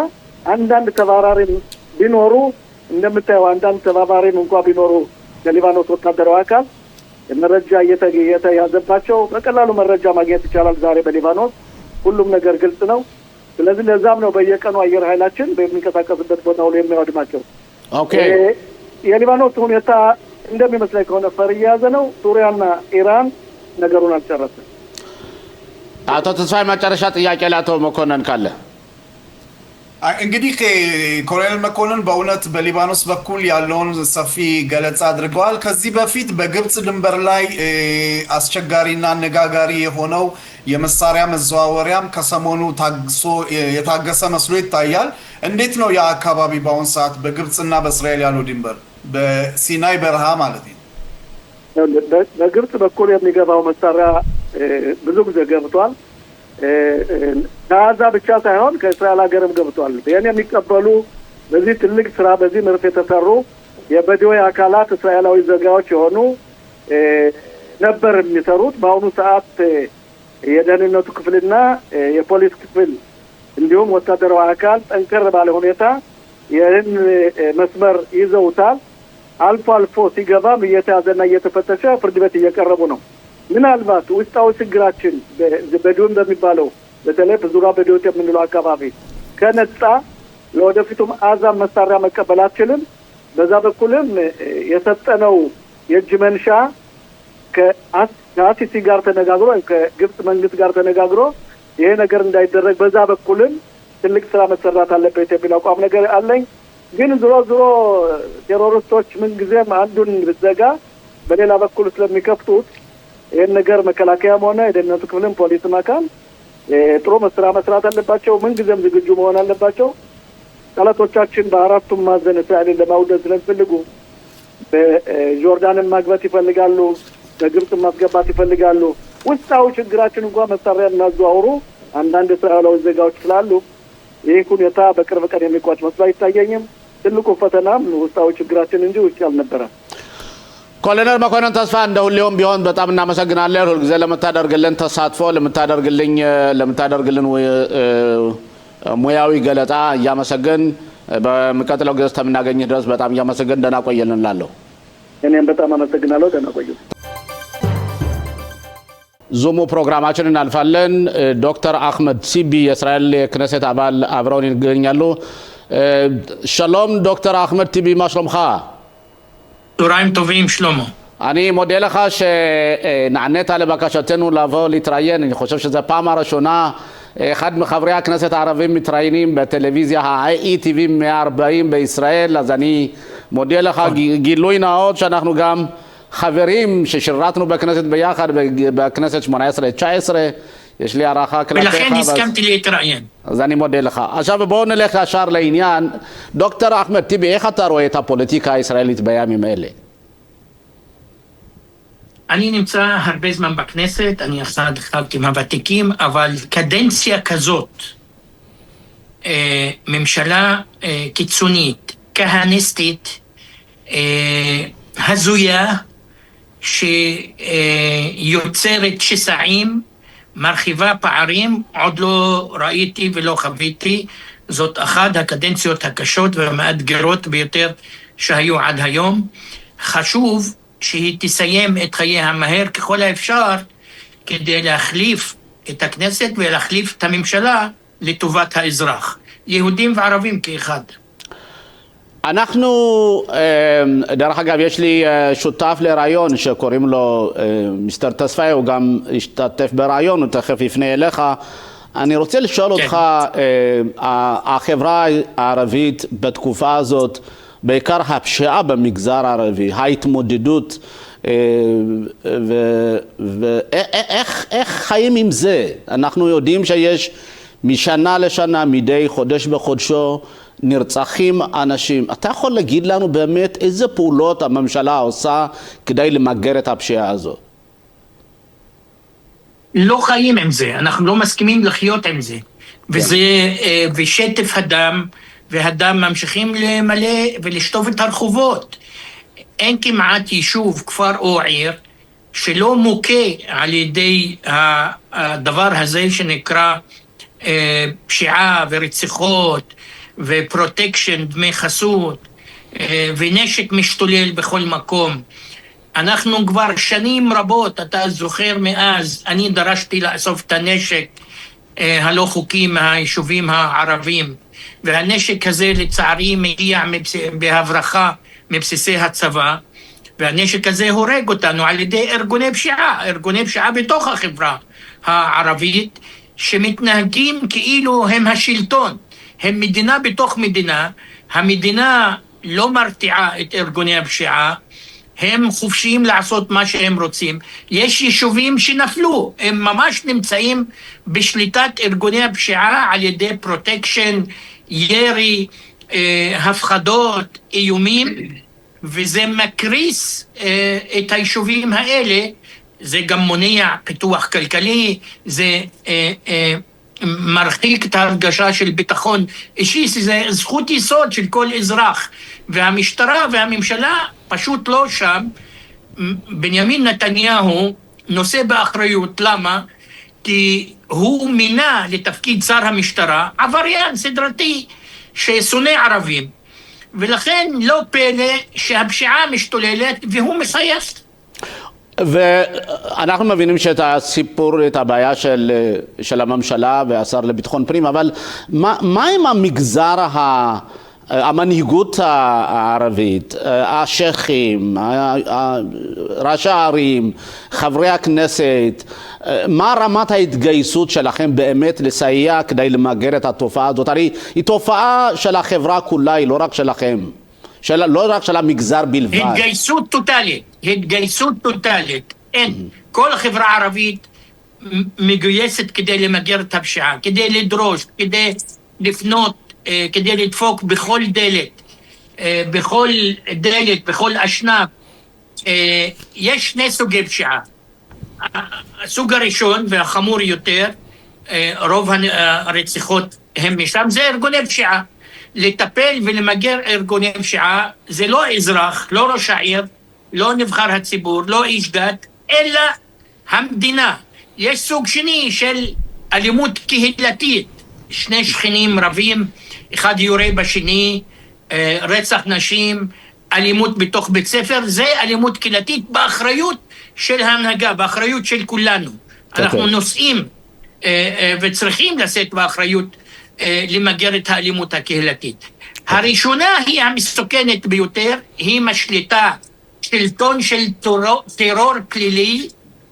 አንዳንድ ተባራሪም ቢኖሩ እንደምታየው አንዳንድ ተባባሪም እንኳን ቢኖሩ የሊባኖስ ወታደራዊ አካል መረጃ እየተያዘባቸው በቀላሉ መረጃ ማግኘት ይቻላል። ዛሬ በሊባኖስ ሁሉም ነገር ግልጽ ነው። ስለዚህ ለዛም ነው በየቀኑ አየር ኃይላችን በሚንቀሳቀስበት ቦታ ሁሉ የሚያወድማቸው። ኦኬ የሊባኖስ ሁኔታ እንደሚመስለኝ ከሆነ ፈር እየያዘ ነው። ሱሪያና ኢራን ነገሩን አልጨረሰም። አቶ ተስፋዬ መጨረሻ ጥያቄ ለአቶ መኮንን ካለ እንግዲህ ኮሎኔል መኮንን በእውነት በሊባኖስ በኩል ያለውን ሰፊ ገለጻ አድርገዋል። ከዚህ በፊት በግብጽ ድንበር ላይ አስቸጋሪና አነጋጋሪ የሆነው የመሳሪያ መዘዋወሪያም ከሰሞኑ የታገሰ መስሎ ይታያል። እንዴት ነው ያ አካባቢ በአሁን ሰዓት በግብጽና በእስራኤል ያለው ድንበር በሲናይ በረሃ ማለት ነው? በግብጽ በኩል የሚገባው መሳሪያ ብዙ ጊዜ ገብቷል። ከጋዛ ብቻ ሳይሆን ከእስራኤል ሀገርም ገብቷል። ይህን የሚቀበሉ በዚህ ትልቅ ስራ በዚህ ምርት የተሰሩ የበድዌ አካላት እስራኤላዊ ዜጋዎች የሆኑ ነበር የሚሰሩት። በአሁኑ ሰዓት የደህንነቱ ክፍልና የፖሊስ ክፍል እንዲሁም ወታደራዊ አካል ጠንከር ባለ ሁኔታ ይህን መስመር ይዘውታል። አልፎ አልፎ ሲገባም እየተያዘና እየተፈተሸ ፍርድ ቤት እየቀረቡ ነው። ምናልባት ውስጣዊ ችግራችን በዲውን በሚባለው በተለይ ብዙራ በዲዮት የምንለው አካባቢ ከነጻ ለወደፊቱም አዛም መሳሪያ መቀበል አትችልም። በዛ በኩልም የሰጠነው የእጅ መንሻ ከአሲሲ ጋር ተነጋግሮ ከግብጽ መንግስት ጋር ተነጋግሮ ይሄ ነገር እንዳይደረግ በዛ በኩልም ትልቅ ስራ መሰራት አለበት የሚል አቋም ነገር አለኝ። ግን ዞሮ ቴሮሪስቶች ምን ጊዜም አንዱን ብዘጋ በሌላ በኩል ስለሚከፍቱት ይሄን ነገር መከላከያም ሆነ የደህንነቱ ክፍልም ፖሊስም አካል ጥሩ መስራት አለባቸው። ምን ጊዜም ዝግጁ መሆን አለባቸው። ጠላቶቻችን በአራቱም ማዕዘን እስራኤልን ለማውደድ ስለሚፈልጉ በጆርዳንን ማግባት ይፈልጋሉ፣ በግብጽ ማስገባት ይፈልጋሉ። ውስጣዊ ችግራችን እንኳን መሳሪያ እናዘዋውሩ አንዳንድ እስራኤላዊ ዜጋዎች ስላሉ ይህ ሁኔታ በቅርብ ቀን የሚቋጭ መስሎ አይታየኝም። ትልቁ ፈተናም ውስጣዊ ችግራችን እንጂ ውጭ አልነበረም። ኮሎኔል መኮንን ተስፋ እንደ ሁሌውም ቢሆን በጣም እናመሰግናለን። ሁልጊዜ ለምታደርግልን ተሳትፎ ለምታደርግልን ሙያዊ ገለጣ እያመሰገን በሚቀጥለው ጊዜ እስከምናገኝህ ድረስ በጣም እያመሰገን ደህና ቆየልን እላለሁ። እኔም በጣም አመሰግናለሁ። ደህና ቆዩ። ዙሙ ፕሮግራማችን እናልፋለን። ዶክተር አህመድ ቲቢ የእስራኤል የክነሴት አባል አብረውን ይገኛሉ። שלום דוקטור אחמד טיבי, מה שלומך? צהריים טובים, שלמה. אני מודה לך שנענית לבקשתנו לבוא להתראיין. אני חושב שזו פעם הראשונה אחד מחברי הכנסת הערבים מתראיינים בטלוויזיה ה-ETV 140 בישראל, אז אני מודה לך. גילוי נאות שאנחנו גם חברים ששירתנו בכנסת ביחד, בכנסת 18-19, יש לי הערכה כלפיך. ולכן הסכמתי להתראיין. אז אני מודה לך. עכשיו בואו נלך ישר לעניין. דוקטור אחמד טיבי, איך אתה רואה את הפוליטיקה הישראלית בימים אלה? אני נמצא הרבה זמן בכנסת, אני אחד מהוותיקים, אבל קדנציה כזאת, ממשלה קיצונית, כהניסטית, הזויה, שיוצרת שסעים, מרחיבה פערים, עוד לא ראיתי ולא חוויתי. זאת אחת הקדנציות הקשות והמאתגרות ביותר שהיו עד היום. חשוב שהיא תסיים את חייה מהר ככל האפשר, כדי להחליף את הכנסת ולהחליף את הממשלה לטובת האזרח. יהודים וערבים כאחד. אנחנו, דרך אגב, יש לי שותף לרעיון שקוראים לו מיסטר תספאי, הוא גם השתתף ברעיון, הוא תכף יפנה אליך. אני רוצה לשאול אותך, החברה הערבית בתקופה הזאת, בעיקר הפשיעה במגזר הערבי, ההתמודדות, ואיך חיים עם זה? אנחנו יודעים שיש משנה לשנה, מדי חודש בחודשו, נרצחים אנשים. אתה יכול להגיד לנו באמת איזה פעולות הממשלה עושה כדי למגר את הפשיעה הזאת? לא חיים עם זה, אנחנו לא מסכימים לחיות עם זה. וזה, ושטף הדם, והדם ממשיכים למלא ולשטוף את הרחובות. אין כמעט יישוב, כפר או עיר, שלא מוכה על ידי הדבר הזה שנקרא פשיעה ורציחות, ופרוטקשן, דמי חסות, ונשק משתולל בכל מקום. אנחנו כבר שנים רבות, אתה זוכר מאז, אני דרשתי לאסוף את הנשק הלא חוקי מהיישובים הערבים, והנשק הזה לצערי מגיע בהברחה מבסיסי הצבא, והנשק הזה הורג אותנו על ידי ארגוני פשיעה בתוך החברה הערבית, שמתנהגים כאילו הם השלטון. הם מדינה בתוך מדינה, המדינה לא מרתיעה את ארגוני הפשיעה, הם חופשיים לעשות מה שהם רוצים. יש יישובים שנפלו, הם ממש נמצאים בשליטת ארגוני הפשיעה על ידי פרוטקשן, ירי, הפחדות, איומים, וזה מקריס את היישובים האלה, זה גם מונע פיתוח כלכלי, זה מרחיק את ההרגשה של ביטחון אישי, זה זכות יסוד של כל אזרח, והמשטרה והממשלה פשוט לא שם. בנימין נתניהו נושא באחריות, למה? כי הוא מינה לתפקיד שר המשטרה עבריין סדרתי ששונא ערבים, ולכן לא פלא שהפשיעה משתוללת והוא מסייס. ואנחנו מבינים שאת הסיפור, את הבעיה של הממשלה והשר לביטחון פנים, אבל מה עם המגזר המנהיגות הערבית, השייחים, ראשי הערים, חברי הכנסת, מה רמת ההתגייסות שלכם באמת לסייע כדי למגר את התופעה הזאת? הרי היא תופעה של החברה כולה, היא לא רק שלכם, לא רק של המגזר בלבד. התגייסות טוטלית. אין. כל החברה הערבית מגויסת כדי למגר את הפשיעה, כדי לדרוש, כדי לפנות, כדי לדפוק בכל דלת, בכל אשנב. יש שני סוגי פשיעה. הסוג הראשון והחמור יותר, רוב הרציחות הם משם, זה ארגוני פשיעה. לטפל ולמגר ארגוני פשיעה זה לא אזרח, לא ראש העיר, לא נבחר הציבור, לא איש דת, אלא המדינה. יש סוג שני של אלימות קהילתית, שני שכנים רבים, אחד יורה בשני, רצח נשים, אלימות בתוך בית ספר, זה אלימות קהילתית באחריות של ההנהגה, באחריות של כולנו. אנחנו נושאים וצריכים לשאת באחריות למגר את האלימות הקהילתית. הראשונה היא המסוכנת ביותר, היא משליטה שלטון של טרור פלילי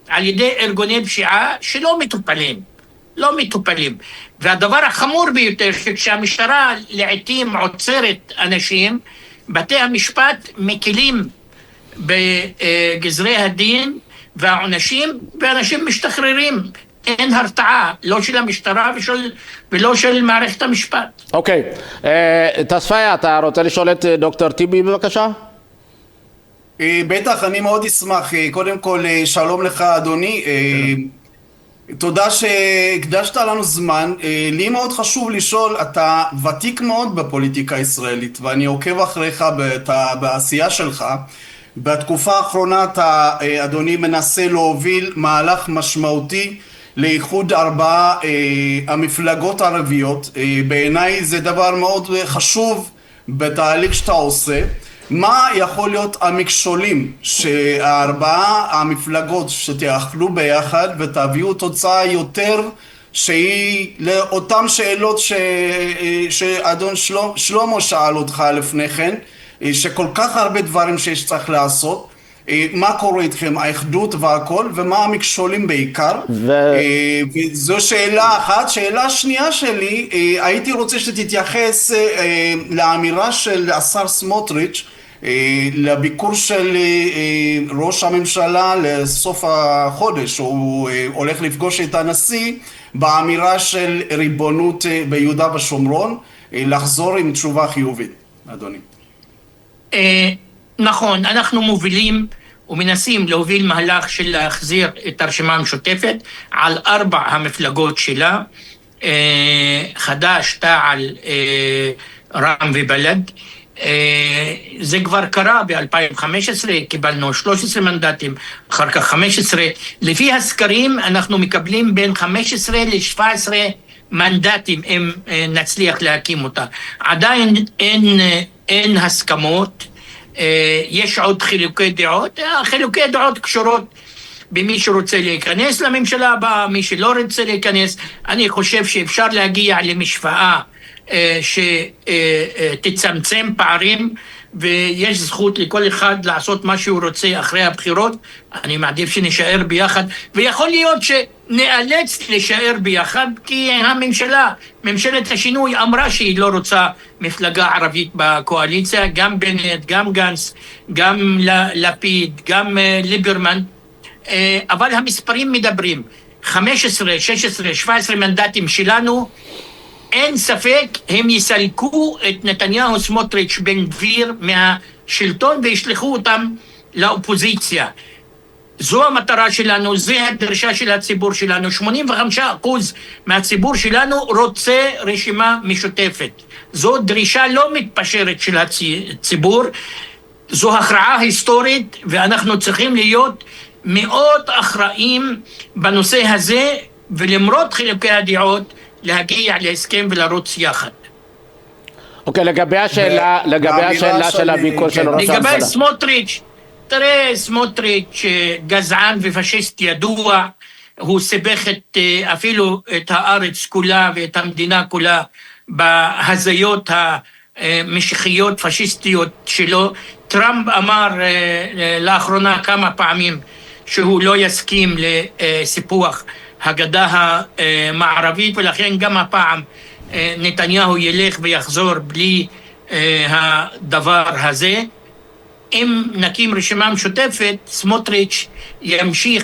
על ידי ארגוני פשיעה שלא מטופלים. והדבר החמור ביותר, שכשהמשטרה לעתים עוצרת אנשים, בתי המשפט מקילים בגזרי הדין והעונשים, ואנשים משתחררים. אין הרתעה, לא של המשטרה ולא של מערכת המשפט. אוקיי. תספיה, אתה רוצה לשאול את דוקטור טיבי בבקשה? בטח, אני מאוד אשמח. קודם כל, שלום לך אדוני. תודה שהקדשת לנו זמן. לי מאוד חשוב לשאול, אתה ותיק מאוד בפוליטיקה הישראלית, ואני עוקב אחריך בעשייה שלך. בתקופה האחרונה אתה, אדוני, מנסה להוביל מהלך משמעותי לאיחוד 4 המפלגות הערביות. בעיניי זה דבר מאוד חשוב בתהליך שאתה עושה. מה יכול להיות המכשולים שהארבעה המפלגות שתאחדו ביחד ותביאו תוצאה יותר שהיא לאותן שאלות שאדון שלמה שאל אותך לפני כן, שכל כך הרבה דברים שיש צריך לעשות, מה קורה איתכם, האחדות והכל, ומה המכשולים בעיקר. וזו שאלה אחת. שאלה שנייה שלי, הייתי רוצה שתתייחס לאמירה של השר סמוטריץ' לביקור של ראש הממשלה לסוף החודש, הוא הולך לפגוש את הנשיא באמירה של ריבונות ביהודה ושומרון, לחזור עם תשובה חיובית, אדוני. נכון, אנחנו מובילים ומנסים להוביל מהלך של להחזיר את הרשימה המשותפת על 4 המפלגות שלה, חד"ש, תע"ל, רע"מ ובל"ד. זה כבר קרה ב-2015, קיבלנו 13 מנדטים, אחר כך 15. לפי הסקרים אנחנו מקבלים בין 15 ל-17 מנדטים אם נצליח להקים אותה. עדיין אין הסכמות, יש עוד חילוקי דעות. חילוקי דעות קשורות במי שרוצה להיכנס לממשלה הבאה, מי שלא רוצה להיכנס. אני חושב שאפשר להגיע למשוואה שתצמצם פערים, ויש זכות לכל אחד לעשות מה שהוא רוצה אחרי הבחירות. אני מעדיף שנשאר ביחד, ויכול להיות שנאלץ להישאר ביחד, כי ממשלת השינוי אמרה שהיא לא רוצה מפלגה ערבית בקואליציה, גם בנט, גם גנץ, גם לפיד, גם ליברמן, אבל המספרים מדברים. 15, 16, 17 מנדטים שלנו אין ספק, הם יסלקו את נתניהו, סמוטריץ', בן גביר מהשלטון וישלחו אותם לאופוזיציה. זו המטרה שלנו, זו הדרישה של הציבור שלנו. 85% מהציבור שלנו רוצה רשימה משותפת. זו דרישה לא מתפשרת של הציבור, זו הכרעה היסטורית, ואנחנו צריכים להיות מאוד אחראים בנושא הזה, ולמרות חילוקי הדעות, להגיע להסכם ולרוץ יחד. אוקיי, לגבי השאלה של הביקור של ראש הממשלה. לגבי סמוטריץ', תראה, סמוטריץ' גזען ופשיסט ידוע, הוא סיבך אפילו את הארץ כולה ואת המדינה כולה בהזיות המשיחיות פשיסטיות שלו. טראמפ אמר לאחרונה כמה פעמים שהוא לא יסכים לסיפוח הגדה המערבית, ולכן גם הפעם נתניהו ילך ויחזור בלי הדבר הזה. אם נקים רשימה משותפת, סמוטריץ' ימשיך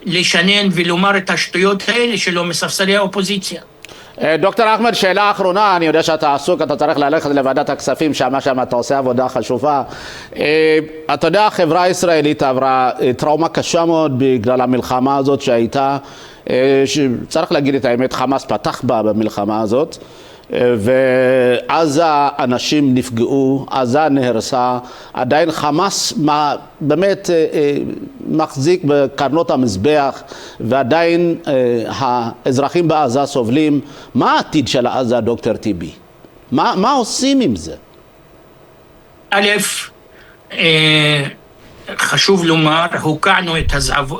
לשנן ולומר את השטויות האלה שלו מספסלי האופוזיציה. דוקטור אחמד, שאלה אחרונה, אני יודע שאתה עסוק, אתה צריך ללכת לוועדת הכספים, שם אתה עושה עבודה חשובה. אתה יודע, החברה הישראלית עברה טראומה קשה מאוד בגלל המלחמה הזאת שהייתה, שצריך להגיד את האמת, חמאס פתח בה במלחמה הזאת, ועזה אנשים נפגעו, עזה נהרסה, עדיין חמאס באמת מחזיק בקרנות המזבח, ועדיין האזרחים בעזה סובלים. מה העתיד של עזה, דוקטור טיבי? מה עושים עם זה? א', חשוב לומר, הוקענו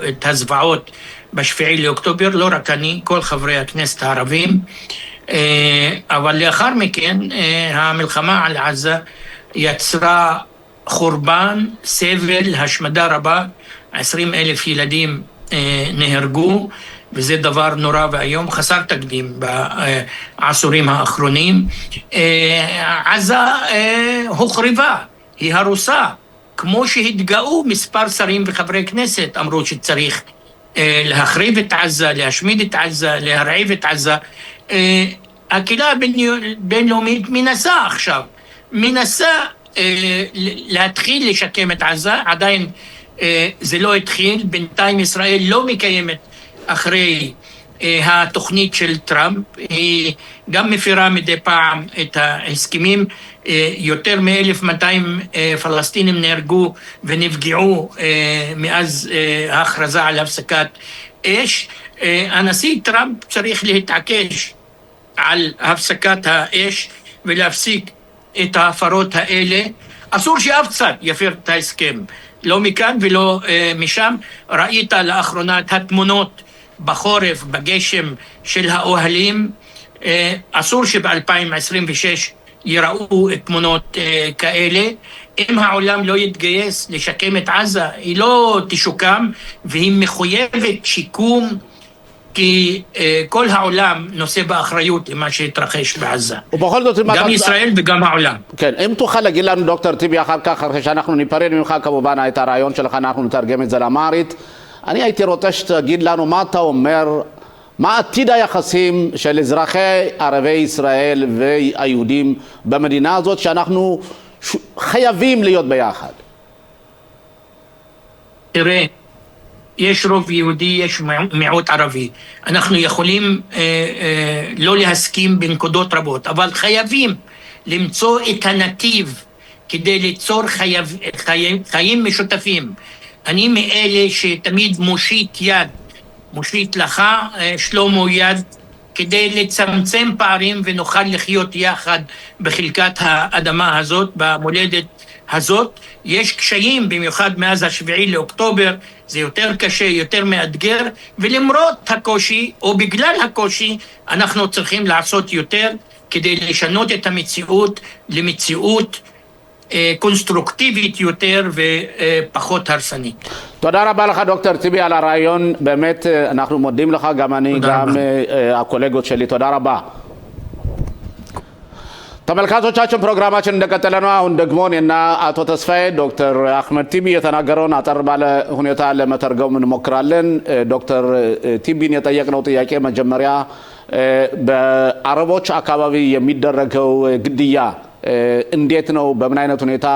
את הזוועות בשביעי לאוקטובר, לא רק אני, כל חברי הכנסת הערבים, אבל לאחר מכן המלחמה על עזה יצרה חורבן, סבל, השמדה רבה, 20,000 ילדים נהרגו, וזה דבר נורא והיום, חסר תקדים בעשורים האחרונים. עזה הוחרבה, היא הרוסה, כמו שהתגאו מספר שרים וחברי כנסת, אמרו שצריך להחריב את עזה, להשמיד את עזה, להרעיב את עזה. הקהילה הבינלאומית מנסה להתחיל לשקם את עזה, עדיין זה לא התחיל, בינתיים ישראל לא מקיימת אחרי התוכנית של טראמפ, היא גם מפירה מדי פעם את ההסכמים. יותר מ-1,200 פלסטינים נהרגו ונפגעו מאז ההכרזה על הפסקת אש. הנשיא טראמפ צריך להתעקש על הפסקת האש ולהפסיק את ההפרות האלה. אסור שאף צד יפר את ההסכם, לא מכאן ולא משם. ראית לאחרונה את התמונות בחורף, בגשם של האוהלים. אסור שב-2026 יראו תמונות כאלה. אם העולם לא יתגייס לשקם את עזה, היא לא תשוקם, והיא מחויבת שיקום, כי כל העולם נושא באחריות למה שהתרחש בעזה. ובכל זאת, גם ישראל וגם העולם. כן, אם תוכל להגיד לנו, דוקטור טיבי, אחר כך, אחרי שאנחנו ניפרד ממך, כמובן, את הרעיון שלך, אנחנו נתרגם את זה לאמהרית. אני הייתי רוצה שתגיד לנו מה אתה אומר, מה עתיד היחסים של אזרחי ערבי ישראל והיהודים במדינה הזאת, שאנחנו חייבים להיות ביחד. תראה, יש רוב יהודי, יש מיעוט ערבי. אנחנו יכולים לא להסכים בנקודות רבות, אבל חייבים למצוא את הנתיב כדי ליצור חיים משותפים. אני מאלה שתמיד מושיט לך, שלמה, יד, כדי לצמצם פערים ונוכל לחיות יחד בחלקת האדמה הזאת, במולדת הזאת. יש קשיים, במיוחד מאז 7 לאוקטובר, זה יותר קשה, יותר מאתגר, ולמרות הקושי, או בגלל הקושי, אנחנו צריכים לעשות יותר כדי לשנות את המציאות למציאות קונסטרוקטיבית יותר ופחות הרסנית. תודה רבה לך, דוקטור טיבי, על הרעיון. באמת אנחנו מודים לך, גם אני, גם הקולגות שלי. תודה רבה. ተመልካቾቻችን ፕሮግራማችን እንደቀጠለ ነው። አሁን ደግሞ እኔና አቶ ተስፋዬ ዶክተር አህመድ ቲቢ የተናገረውን አጠር ባለ ሁኔታ ለመተርጎም እንሞክራለን። ዶክተር ቲቢን የጠየቅነው ጥያቄ መጀመሪያ በአረቦች አካባቢ የሚደረገው ግድያ እንዴት ነው በምን አይነት ሁኔታ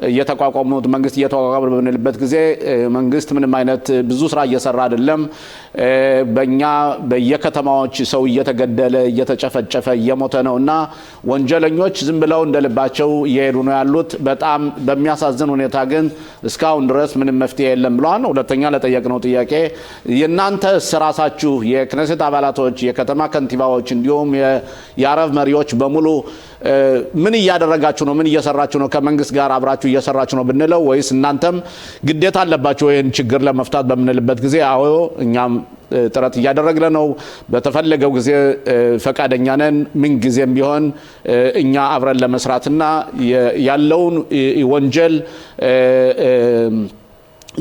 እየተቋቋሙት መንግስት እየተቋቋመ በምንልበት ጊዜ መንግስት ምንም አይነት ብዙ ስራ እየሰራ አይደለም በእኛ በየከተማዎች ሰው እየተገደለ እየተጨፈጨፈ እየሞተ ነውና ወንጀለኞች ዝም ብለው እንደልባቸው እየሄዱ ነው ያሉት በጣም በሚያሳዝን ሁኔታ ግን እስካሁን ድረስ ምንም መፍትሄ የለም ብለዋል ሁለተኛ ለጠየቅነው ጥያቄ የናንተ ራሳችሁ የክኔሴት አባላቶች የከተማ ከንቲባዎች እንዲሁም የአረብ መሪዎች በሙሉ ምን እያደረጋችሁ ነው ምን እየሰራችሁ ነው ከመንግስት ጋር አብራችሁ እየሰራችሁ ነው ብንለው ወይስ እናንተም ግዴታ አለባችሁ ይሄን ችግር ለመፍታት በምንልበት ጊዜ አዎ እኛም ጥረት እያደረግን ነው በተፈለገው ጊዜ ፈቃደኛ ነን ምን ጊዜም ቢሆን እኛ አብረን ለመስራትና ያለውን ወንጀል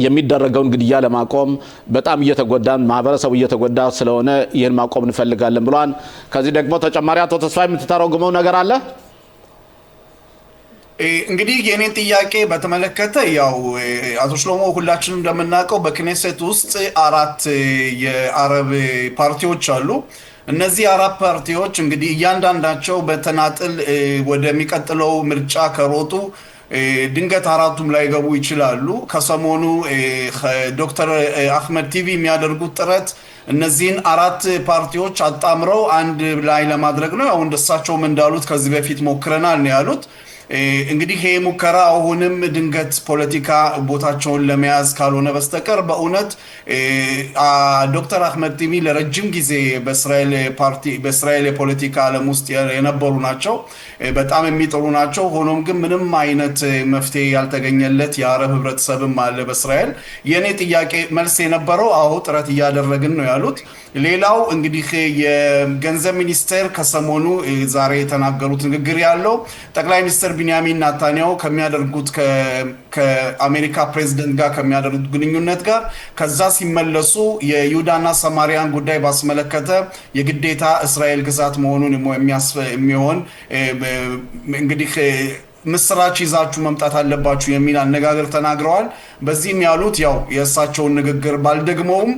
የሚደረገውን ግድያ ለማቆም በጣም እየተጎዳን ማህበረሰቡ እየተጎዳ ስለሆነ ይሄን ማቆም እንፈልጋለን ብሏን ከዚህ ደግሞ ተጨማሪ አቶ ተስፋ የምትተረጉመው ነገር አለ እንግዲህ የኔን ጥያቄ በተመለከተ ያው አቶ ሽሎሞ ሁላችንም እንደምናውቀው በክኔሴት ውስጥ 4 የአረብ ፓርቲዎች አሉ እነዚህ 4 ፓርቲዎች እንግዲህ እያንዳንዳቸው በተናጥል ወደሚቀጥለው ምርጫ ከሮጡ ድንገት 4ቱም ላይ ገቡ ይችላሉ ከሰሞኑ ዶክተር አህመድ ቲቪ የሚያደርጉት ጥረት እነዚህን 4 ፓርቲዎች አጣምረው አንድ ላይ ለማድረግ ነው ያው እንደሳቸውም እንዳሉት ከዚህ በፊት ሞክረናል ነው ያሉት እንግዲህ ይሄ ሙከራ አሁንም ድንገት ፖለቲካ ቦታቸውን ለመያዝ ካልሆነ በስተቀር በእውነት ዶክተር አህመድ ቲቪ ለረጅም ጊዜ በእስራኤል የፖለቲካ ዓለም ውስጥ የነበሩ ናቸው በጣም የሚጥሩ ናቸው ሆኖም ግን ምንም አይነት መፍትሄ ያልተገኘለት የአረብ ህብረተሰብም አለ በእስራኤል የኔ ጥያቄ መልስ የነበረው አዎ ጥረት እያደረግን ነው ያሉት ሌላው እንግዲህ የገንዘብ ሚኒስቴር ከሰሞኑ ዛሬ የተናገሩት ንግግር ያለው ጠቅላይ ሚኒስትር ቢንያሚን ናታንያሁ ከሚያደርጉት ከአሜሪካ ፕሬዝዳንት ጋር ከሚያደርጉት ግንኙነት ጋር ከዛ ሲመለሱ የይሁዳና ሰማሪያን ጉዳይ ባስመለከተ የግዴታ እስራኤል ግዛት መሆኑን የሚሆን እንግዲህ ምስራች ይዛችሁ መምጣት አለባችሁ የሚል አነጋገር ተናግረዋል በዚህም ያሉት ያው የእሳቸውን ንግግር ባልደግመውም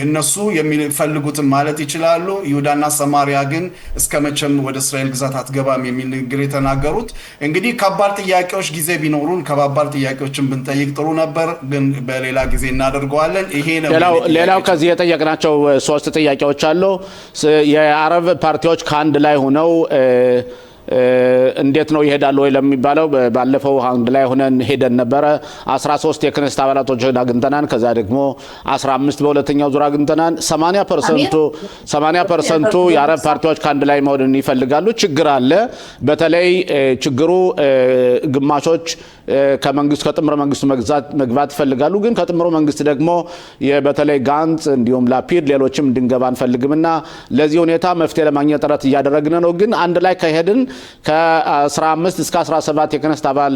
እነሱ የሚፈልጉትን ማለት ይችላሉ ይሁዳና ሰማሪያ ግን እስከመቼም ወደ እስራኤል ግዛት አትገባም የሚል ንግግር የተናገሩት እንግዲህ ከባድ ጥያቄዎች ጊዜ ቢኖሩን ከባባድ ጥያቄዎችን ብንጠይቅ ጥሩ ነበር ግን በሌላ ጊዜ እናደርገዋለን ይሄ ነው ሌላው ከዚህ የጠየቅናቸው 3 ጥያቄዎች አሉ የአረብ ፓርቲዎች ከአንድ ላይ ሆነው እንዴት ነው ይሄዳል ወይ ለሚባለው ባለፈው አንድ ላይ ሆነን ሄደን ነበር 13 የክኔሴት አባላቶች አግኝተናል ከዛ ደግሞ 15 በሁለተኛው ዙር አግኝተናል 80% የአረብ ፓርቲዎች ከአንድ ላይ መሆንን ይፈልጋሉ ችግር አለ በተለይ ችግሩ ግማሾች ከመንግስት ከጥምር መንግስቱ መግባት ይፈልጋሉ ግን ከጥምሩ መንግስት ደግሞ በተለይ ጋንጽ እንዲሁም ላፒድ ሌሎችም እንድንገባ እንፈልግምና ለዚህ ሁኔታ መፍትሄ ለማግኘት ጥረት እያደረግን ነው ግን አንድ ላይ ከሄድን ከ15 እስከ 17 የክኔሴት አባል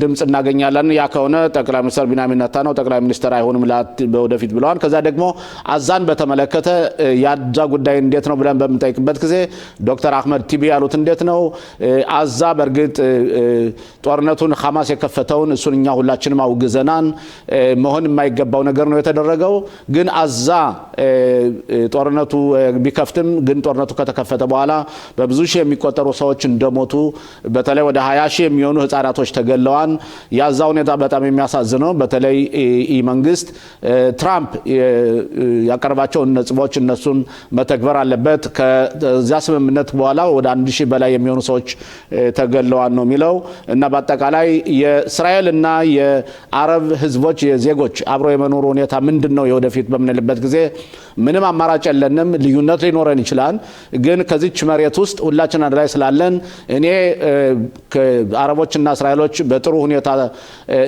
ድምጽ እናገኛለን ያ ከሆነ ጠቅላይ ሚኒስትር ቢንያሚን ናታንያሁ ጠቅላይ ሚኒስትር አይሆንም ወደፊት ብለዋል ከዛ ደግሞ አዛን በተመለከተ ያዛ ጉዳይ እንዴት ነው ብለን በመጠየቅበት ጊዜ ዶክተር አህመድ ቲቢ ያሉት እንዴት ነው አዛ በርግጥ ጦርነቱን ሐማስ የከፈተውን እሱንኛ ሁላችንም አውግዘናን መሆን የማይገባው ነገር ነው የተደረገው ግን አዛ ጦርነቱ ቢከፍትም ግን ጦርነቱ ከተከፈተ በኋላ በብዙ ሺህ የሚቆጠሩ ሰዎች እንደሞቱ በተለይ ወደ 20 ሺህ የሚሆኑ ህፃናቶች ተገለዋን ያዛ ሁኔታ በጣም የሚያሳዝነው በተለይ መንግስት ትራምፕ ያቀርባቸው ነጥቦች እነሱን መተግበር አለበት ከዛ ስምምነት በኋላ ወደ 1000 በላይ የሚሆኑ ሰዎች ተገለዋን ነው የሚለው እና በአጠቃላይ የእስራኤልና የአረብ ህዝቦች የዜጎች አብሮ የመኖር ሁኔታ ምንድነው የወደፊት በምንልበት ጊዜ ምንም አማራጭ የለንም ልዩነት ሊኖረን ይችላል ግን ከዚች መሬት ውስጥ ሁላችን አንድ ላይ ስላለን እኔ አረቦችና እስራኤሎች በጥሩ ሁኔታ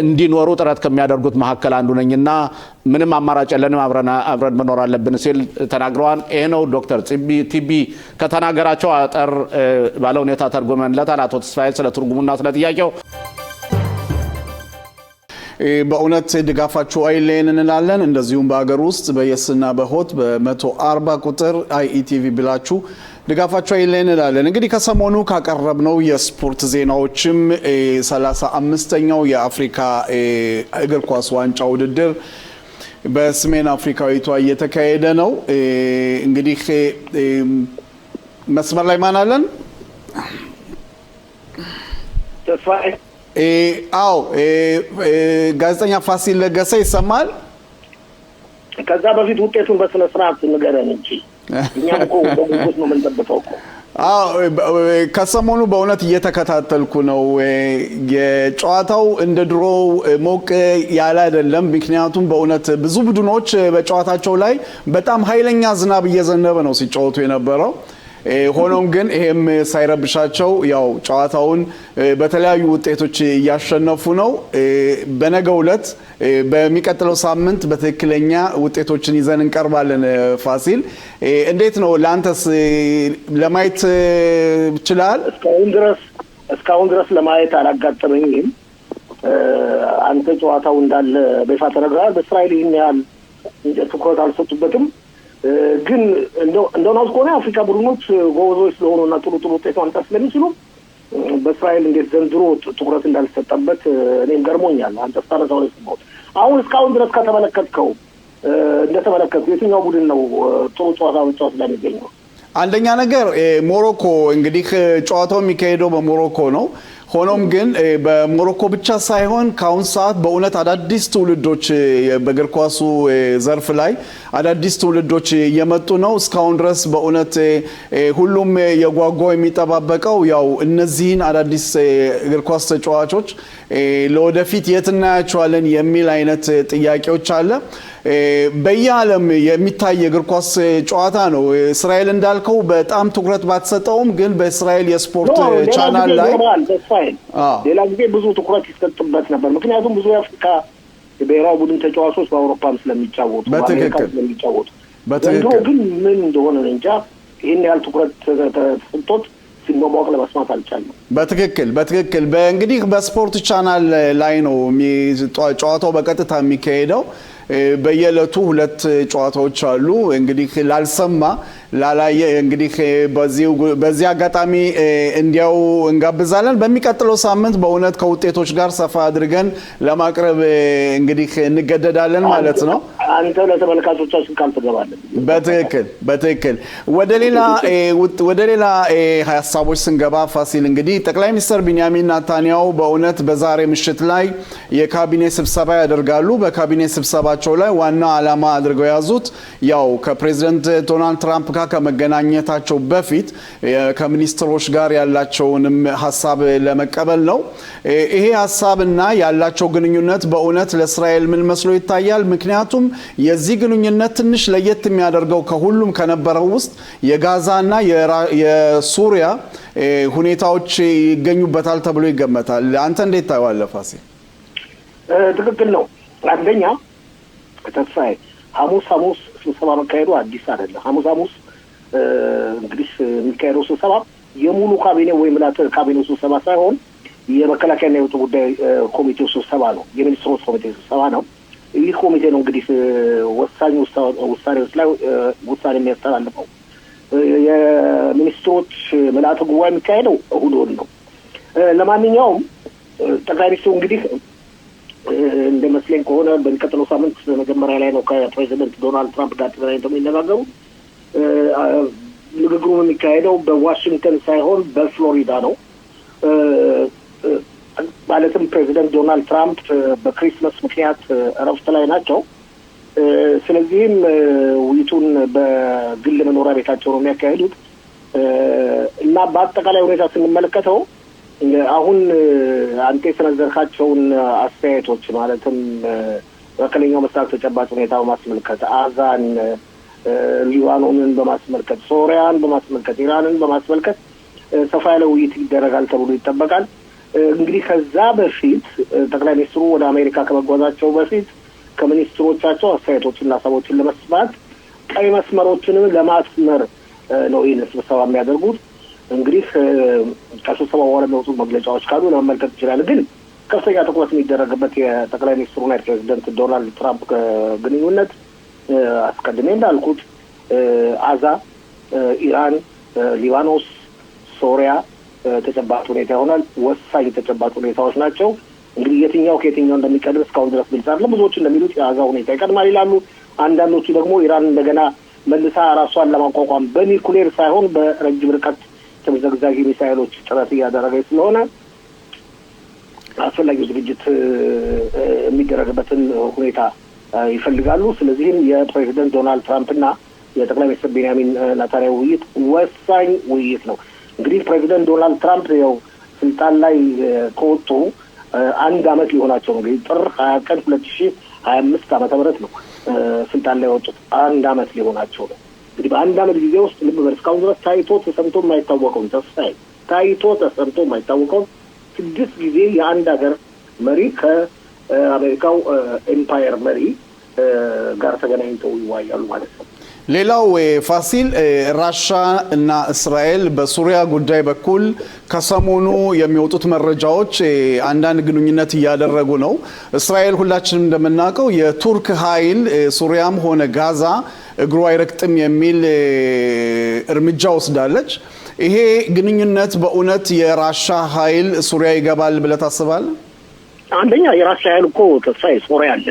እንዲኖሩ ጥረት ከሚያደርጉት መሐከል አንዱ ነኝና ምንም አማራጭ የለንም አብረን መኖር አለብን ሲል ተናግረዋል ይሄ ነው ዶክተር ቲቢ ከተናገራቸው አጠር ባለ ሁኔታ ተርጉመንለታል አቶ ተስፋዬ ስለ ትርጉሙና ስለ ጥያቄው በእውነት ድጋፋችሁ አይለየን እንላለን እንደዚሁም በአገር ውስጥ በየስና በሆት በ140 ቁጥር አይኢቲቪ ብላችሁ ድጋፋችሁ አይለየን እንላለን እንግዲህ ከሰሞኑ ካቀረብነው የስፖርት ዜናዎችም 35ኛው የአፍሪካ እግር ኳስ ዋንጫ ውድድር በሰሜን አፍሪካዊቷ እየተካሄደ ነው። እንግዲህ መስመር ላይ ማን አለን? ተስፋዬ አዎ ጋዜጠኛ ፋሲል ለገሰ ይሰማል? ከዛ በፊት ውጤቱን በስነ ስርዓት ንገረን እንጂ እኛ እኮ በጉጉት ነው የምንጠብቀው እኮ። ከሰሞኑ በእውነት እየተከታተልኩ ነው። የጨዋታው እንደ ድሮ ሞቅ ያለ አይደለም። ምክንያቱም በእውነት ብዙ ቡድኖች በጨዋታቸው ላይ በጣም ኃይለኛ ዝናብ እየዘነበ ነው ሲጫወቱ የነበረው። ሆኖም ግን ይሄም ሳይረብሻቸው ያው ጨዋታውን በተለያዩ ውጤቶች እያሸነፉ ነው። በነገው ዕለት በሚቀጥለው ሳምንት በትክክለኛ ውጤቶችን ይዘን እንቀርባለን። ፋሲል እንዴት ነው ለአንተስ ለማየት ይችላል? እስካሁን ድረስ ለማየት አላጋጠመኝም። አንተ ጨዋታው እንዳለ በይፋ ተነግሯል። በእስራኤል ይህን ያህል ትኩረት አልሰጡበትም። ግን እንደው ነው ከሆነ አፍሪካ ቡድኖች ጎበዞች ስለሆኑና ጥሩ ውጤት ማምጣት ስለሚችሉ በእስራኤል እንዴት ዘንድሮ ትኩረት እንዳልሰጠበት እኔም ገርሞኛል። አንተ ስታነሳው ነው ስሞት አሁን እስካሁን ድረስ ከተመለከትከው እንደተመለከትኩ የትኛው ቡድን ነው ጥሩ ጨዋታ መጫወት ላይ የሚገኘው? አንደኛ ነገር ሞሮኮ እንግዲህ ጨዋታው የሚካሄደው በሞሮኮ ነው። ሆኖም ግን በሞሮኮ ብቻ ሳይሆን ከአሁን ሰዓት በእውነት አዳዲስ ትውልዶች በእግር ኳሱ ዘርፍ ላይ አዳዲስ ትውልዶች እየመጡ ነው። እስካሁን ድረስ በእውነት ሁሉም የጓጓው የሚጠባበቀው ያው እነዚህን አዳዲስ እግር ኳስ ተጫዋቾች ለወደፊት የት እናያቸዋለን የሚል አይነት ጥያቄዎች አለ። በየዓለም የሚታይ እግር ኳስ ጨዋታ ነው። እስራኤል እንዳልከው በጣም ትኩረት ባትሰጠውም ግን በእስራኤል የስፖርት ቻናል ላይ ሌላ ጊዜ ብዙ ትኩረት ይሰጥበት ነበር። ምክንያቱም ብዙ የአፍሪካ ብሔራዊ ቡድን ተጫዋቾች በአውሮፓም ስለሚጫወቱ በትክክል ግን ምን እንደሆነ እንጃ ይህን ያህል ትኩረት ተሰጥቶት ሲኖባቅ ለመስማት አልቻለም። በትክክል በእንግዲህ በስፖርት ቻናል ላይ ነው ጨዋታው በቀጥታ የሚካሄደው። በየዕለቱ 2 ጨዋታዎች አሉ። እንግዲህ ላልሰማ ላላየ እንግዲህ በዚህ አጋጣሚ እንዲያው እንጋብዛለን። በሚቀጥለው ሳምንት በእውነት ከውጤቶች ጋር ሰፋ አድርገን ለማቅረብ እንግዲህ እንገደዳለን ማለት ነው። አንተ ለተመልካቾቻችን ካልተገባለን በትክክል ወደ ሌላ ሀሳቦች ስንገባ ፋሲል እንግዲህ ጠቅላይ ሚኒስትር ቢንያሚን ኔታንያሁ በእውነት በዛሬ ምሽት ላይ የካቢኔ ስብሰባ ያደርጋሉ። በካቢኔ ስብሰባቸው ላይ ዋና ዓላማ አድርገው ያዙት ያው ከፕሬዚዳንት ዶናልድ ትራምፕ ጋር ከመገናኘታቸው በፊት ከሚኒስትሮች ጋር ያላቸውንም ሐሳብ ለመቀበል ነው። ይሄ ሐሳብና ያላቸው ግንኙነት በእውነት ለእስራኤል ምን መስሎ ይታያል? ምክንያቱም የዚህ ግንኙነት ትንሽ ለየት የሚያደርገው ከሁሉም ከነበረው ውስጥ የጋዛና የሱሪያ ሁኔታዎች ይገኙበታል ተብሎ ይገመታል። አንተ እንዴት ታየዋለህ ፋሲል? ትክክል ነው። አንደኛ ተስፋዬ ሐሙስ ስብሰባ መካሄዱ አዲስ አይደለም። ሐሙስ እንግዲህ የሚካሄደው ስብሰባ የሙሉ ካቢኔ ወይም ካቢኔው ስብሰባ ሳይሆን የመከላከያና የውጭ ጉዳይ ኮሚቴው ስብሰባ ነው። የሚኒስትሮች ኮሚቴ ስብሰባ ነው። ይህ ኮሚቴ ነው እንግዲህ ወሳኝ ውሳኔዎች ላይ ውሳኔ የሚያስተላልፈው። የሚኒስትሮች ምልዓተ ጉባኤ የሚካሄደው እሁድ ነው። ለማንኛውም ጠቅላይ ሚኒስትሩ እንግዲህ እንደመስለኝ ከሆነ በሚቀጥለው ሳምንት መጀመሪያ ላይ ነው ከፕሬዚደንት ዶናልድ ትራምፕ ጋር ተገናኝተው የሚነጋገሩ። ንግግሩ የሚካሄደው በዋሽንግተን ሳይሆን በፍሎሪዳ ነው። ማለትም ፕሬዚደንት ዶናልድ ትራምፕ በክሪስመስ ምክንያት እረፍት ላይ ናቸው። ስለዚህም ውይይቱን በግል መኖሪያ ቤታቸው ነው የሚያካሂዱት እና በአጠቃላይ ሁኔታ ስንመለከተው አሁን አንተ የሰነዘርካቸውን አስተያየቶች ማለትም መካከለኛው ምስራቅ ተጨባጭ ሁኔታ በማስመልከት አዛን፣ ሊባኖንን በማስመልከት ሶሪያን በማስመልከት ኢራንን በማስመልከት ሰፋ ያለ ውይይት ይደረጋል ተብሎ ይጠበቃል። እንግዲህ ከዛ በፊት ጠቅላይ ሚኒስትሩ ወደ አሜሪካ ከመጓዛቸው በፊት ከሚኒስትሮቻቸው አስተያየቶችና ሀሳቦችን ለመስማት ቀይ መስመሮችንም ለማስመር ነው ይህን ስብሰባ የሚያደርጉት። እንግዲህ ከስብሰባ በኋላ የሚወጡ መግለጫዎች ካሉ ለመመልከት ይችላል። ግን ከፍተኛ ትኩረት የሚደረግበት የጠቅላይ ሚኒስትሩና የፕሬዚደንት ዶናልድ ትራምፕ ግንኙነት አስቀድሜ እንዳልኩት አዛ፣ ኢራን፣ ሊባኖስ፣ ሶሪያ ተጨባጭ ሁኔታ ይሆናል። ወሳኝ ተጨባጭ ሁኔታዎች ናቸው። እንግዲህ የትኛው ከየትኛው እንደሚቀድም እስካሁን ድረስ ግልጽ አይደለም። ብዙዎች እንደሚሉት የጋዛ ሁኔታ ይቀድማል ይላሉ። አንዳንዶቹ ደግሞ ኢራን እንደገና መልሳ ራሷን ለማቋቋም በኒኩሌር ሳይሆን በረጅም ርቀት ተምዘግዛጊ ሚሳኤሎች ጥረት እያደረገች ስለሆነ አስፈላጊው ዝግጅት የሚደረግበትን ሁኔታ ይፈልጋሉ። ስለዚህም የፕሬዚደንት ዶናልድ ትራምፕና የጠቅላይ ሚኒስትር ቤንያሚን ኔታንያሁ ውይይት ወሳኝ ውይይት ነው። እንግዲህ ፕሬዚደንት ዶናልድ ትራምፕ ያው ስልጣን ላይ ከወጡ 1 ዓመት ሊሆናቸው ነው። እንግዲህ ጥር 20 ቀን 2025 ዓመተ ምህረት ነው ስልጣን ላይ ወጡት። 1 ዓመት ሊሆናቸው ነው። እንግዲህ በ1 ዓመት ጊዜ ውስጥ ልብ በል እስካሁን ድረስ ታይቶ ተሰምቶ የማይታወቀውን ተስፋዬ ታይቶ ተሰምቶ የማይታወቀውን 6 ጊዜ የአንድ ሀገር መሪ ከአሜሪካው ኤምፓየር መሪ ጋር ተገናኝተው ይዋያሉ ማለት ነው። ሌላው ፋሲል ራሻ እና እስራኤል በሱሪያ ጉዳይ በኩል ከሰሞኑ የሚወጡት መረጃዎች አንዳንድ ግንኙነት እያደረጉ ነው። እስራኤል ሁላችንም እንደምናውቀው የቱርክ ኃይል ሱሪያም ሆነ ጋዛ እግሩ አይረግጥም የሚል እርምጃ ወስዳለች። ይሄ ግንኙነት በእውነት የራሻ ኃይል ሱሪያ ይገባል ብለህ ታስባለህ? አንደኛ የራሻ ኃይል እኮ ተስፋዬ ሱሪያ አለ።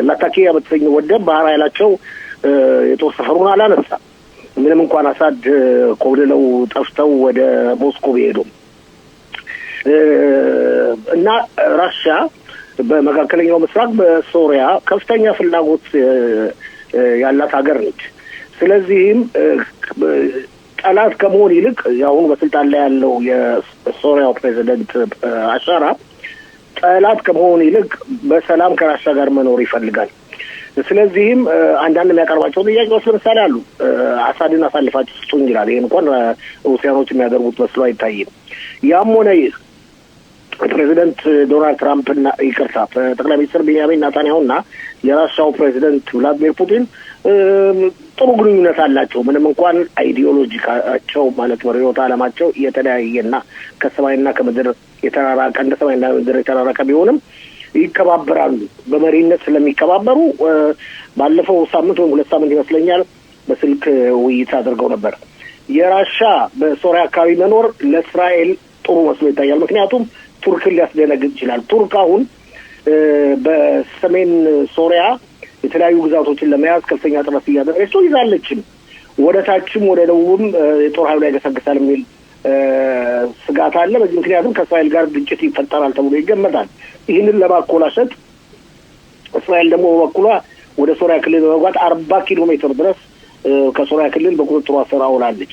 ላታኪያ በተሰኘው ወደብ ባህር ኃይላቸው የጦር ሰፈሩን አላነሳ። ምንም እንኳን አሳድ ኮብልለው ጠፍተው ወደ ሞስኮ ቢሄዱም እና ራሻ በመካከለኛው ምስራቅ በሶሪያ ከፍተኛ ፍላጎት ያላት ሀገር ነች። ስለዚህም ጠላት ከመሆን ይልቅ ያሁን በስልጣን ላይ ያለው የሶሪያው ፕሬዚደንት አሻራ ጠላት ከመሆን ይልቅ በሰላም ከራሻ ጋር መኖር ይፈልጋል። ስለዚህም አንዳንድ የሚያቀርባቸው ጥያቄዎች ለምሳሌ አሉ። አሳድን አሳልፋችሁ ስጡኝ ይላል። ይሄን እንኳን ሩሲያኖች የሚያደርጉት መስሎ አይታይም። ያም ሆነ ይህ ፕሬዚደንት ዶናልድ ትራምፕና ይቅርታ ጠቅላይ ሚኒስትር ቤንያሚን ኔታንያሁና የራሻው ፕሬዚደንት ቭላዲሚር ፑቲን ጥሩ ግንኙነት አላቸው። ምንም እንኳን አይዲዮሎጂካቸው ማለት ርዕዮተ ዓለማቸው የተለያየና ከሰማይና ከምድር የተራራቀ እንደ ሰማይና ምድር የተራራቀ ቢሆንም ይከባበራሉ። በመሪነት ስለሚከባበሩ ባለፈው ሳምንት ወይም 2 ሳምንት ይመስለኛል በስልክ ውይይት አድርገው ነበር። የራሻ በሶሪያ አካባቢ መኖር ለእስራኤል ጥሩ መስሎ ይታያል። ምክንያቱም ቱርክን ሊያስደነግጥ ይችላል። ቱርክ አሁን በሰሜን ሶሪያ የተለያዩ ግዛቶችን ለመያዝ ከፍተኛ ጥረት እያደረገች ነው። ይዛለችም ወደ ታችም ወደ ደቡብም የጦር ኃይሉ ያገሰግሳል የሚል ስጋት አለ። በዚህ ምክንያቱም ከእስራኤል ጋር ግጭት ይፈጠራል ተብሎ ይገመታል። ይህንን ለማኮላሸት እስራኤል ደግሞ በበኩሏ ወደ ሶሪያ ክልል በመግባት 40 ኪሎ ሜትር ድረስ ከሶሪያ ክልል በቁጥጥሯ ስር አውላለች።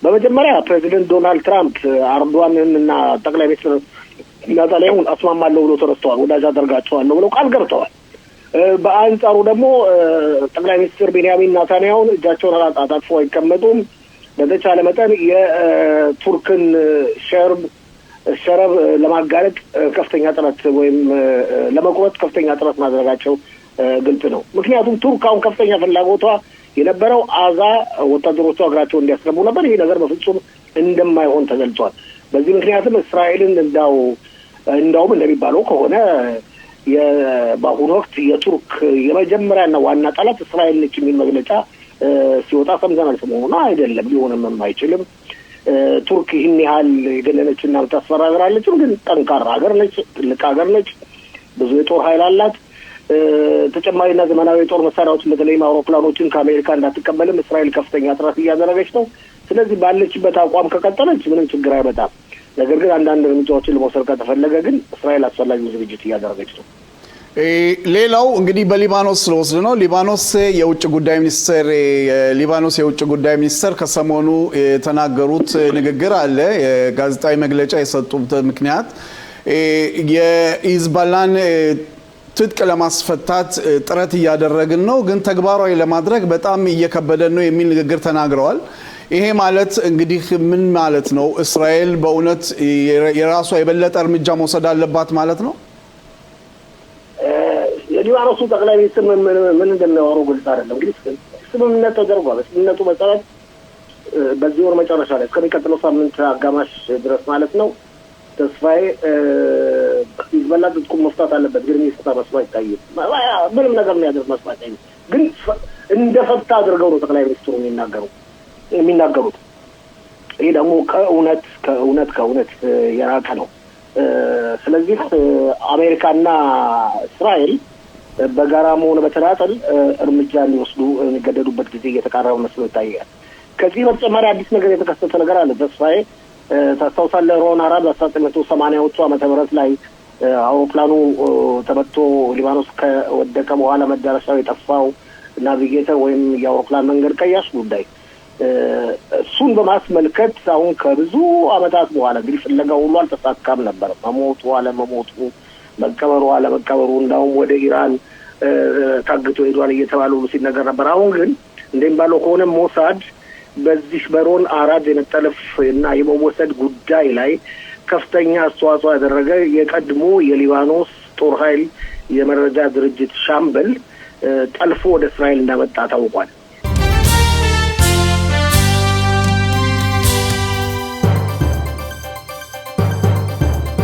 በመጀመሪያ ፕሬዚደንት ዶናልድ ትራምፕ አርዶዋንን እና ጠቅላይ ሚኒስትር ኔታንያሁን አስማማለሁ ብሎ ተነስተዋል። ወዳጅ አደርጋቸዋለሁ ብለው ቃል ገብተዋል። በአንጻሩ ደግሞ ጠቅላይ ሚኒስትር ቤንያሚን ኔታንያሁን እጃቸውን አጣጥፈው አይቀመጡም። በተቻለ መጠን የቱርክን ሸረብ ለማጋለጥ ከፍተኛ ጥረት ወይም ለመቁረጥ ከፍተኛ ጥረት ማድረጋቸው ግልጽ ነው። ምክንያቱም ቱርክ አሁን ከፍተኛ ፍላጎቷ የነበረው አዛ ወታደሮቿ እግራቸውን እንዲያስገቡ ነበር። ይህ ነገር በፍጹም እንደማይሆን ተገልጿል። በዚህ ምክንያትም እስራኤልን እንዳውም እንደሚባለው ከሆነ በአሁኑ ወቅት የቱርክ የመጀመሪያና ዋና ጠላት እስራኤል ነች የሚል መግለጫ ሲወጣ ሰምተናል። ሰሞኑን አይደለም ሊሆንም አይችልም። ቱርክ ይህን ያህል የገነነችና የምታስፈራ ሀገር አለችም፣ ግን ጠንካራ ሀገር ነች፣ ትልቅ ሀገር ነች፣ ብዙ የጦር ኃይል አላት። ተጨማሪና ዘመናዊ የጦር መሳሪያዎችን በተለይም አውሮፕላኖችን ከአሜሪካ እንዳትቀበልም እስራኤል ከፍተኛ ጥረት እያደረገች ነው። ስለዚህ ባለችበት አቋም ከቀጠለች ምንም ችግር አይመጣም። ነገር ግን አንዳንድ እርምጃዎችን ለመውሰድ ከተፈለገ ግን እስራኤል አስፈላጊው ዝግጅት እያደረገች ነው። ሌላው እንግዲህ በሊባኖስ ስለወስድ ነው። ሊባኖስ የውጭ ጉዳይ ሚኒስትር ከሰሞኑ የተናገሩት ንግግር አለ። የጋዜጣዊ መግለጫ የሰጡት ምክንያት የሂዝቦላን ትጥቅ ለማስፈታት ጥረት እያደረግን ነው፣ ግን ተግባራዊ ለማድረግ በጣም እየከበደን ነው የሚል ንግግር ተናግረዋል። ይሄ ማለት እንግዲህ ምን ማለት ነው? እስራኤል በእውነት የራሷ የበለጠ እርምጃ መውሰድ አለባት ማለት ነው? የሊባኖሱ ጠቅላይ ሚኒስትር ምን እንደሚያወሩ ግልጽ አይደለም። እንግዲህ ስምምነት ተደርጓል። ስምምነቱ መሰረት በዚህ ወር መጨረሻ ላይ እስከሚቀጥለው ሳምንት አጋማሽ ድረስ ማለት ነው ተስፋዬ ሂዝቦላ ትጥቁን መፍታት አለበት። ግን የሚፈታ መስሎ አይታይም። ምንም ነገር የሚያደርግ መስሎ አይታይም። ግን እንደፈታ አድርገው ነው ጠቅላይ ሚኒስትሩ የሚናገሩት። ይህ ደግሞ ከእውነት የራቀ ነው። ስለዚህ አሜሪካና እስራኤል በጋራም ሆነ በተናጠል እርምጃ ሊወስዱ የሚገደዱበት ጊዜ እየተቃረበ መስሎ ይታያል። ከዚህ በተጨማሪ አዲስ ነገር የተከሰተ ነገር አለ። ተስፋዬ ታስታውሳለህ? ሮን አራድ በ1980ዎቹ ዓመተ ምህረት ላይ አውሮፕላኑ ተመቶ ሊባኖስ ከወደቀ በኋላ መዳረሻው የጠፋው ናቪጌተር ወይም የአውሮፕላን መንገድ ቀያሽ ጉዳይ እሱን በማስመልከት አሁን ከብዙ ዓመታት በኋላ እንግዲህ ፍለጋው ሁሉ አልተሳካም ነበር። መሞቱ አለመሞቱ፣ መቀበሩ አለመቀበሩ እንዳውም ወደ ኢራን ታግቶ ሄዷል እየተባለ ሁሉ ሲነገር ነበር። አሁን ግን እንደሚባለው ከሆነ ሞሳድ በዚህ በሮን አራድ የመጠለፍ እና የመወሰድ ጉዳይ ላይ ከፍተኛ አስተዋጽኦ ያደረገ የቀድሞ የሊባኖስ ጦር ኃይል የመረጃ ድርጅት ሻምበል ጠልፎ ወደ እስራኤል እንዳመጣ ታውቋል።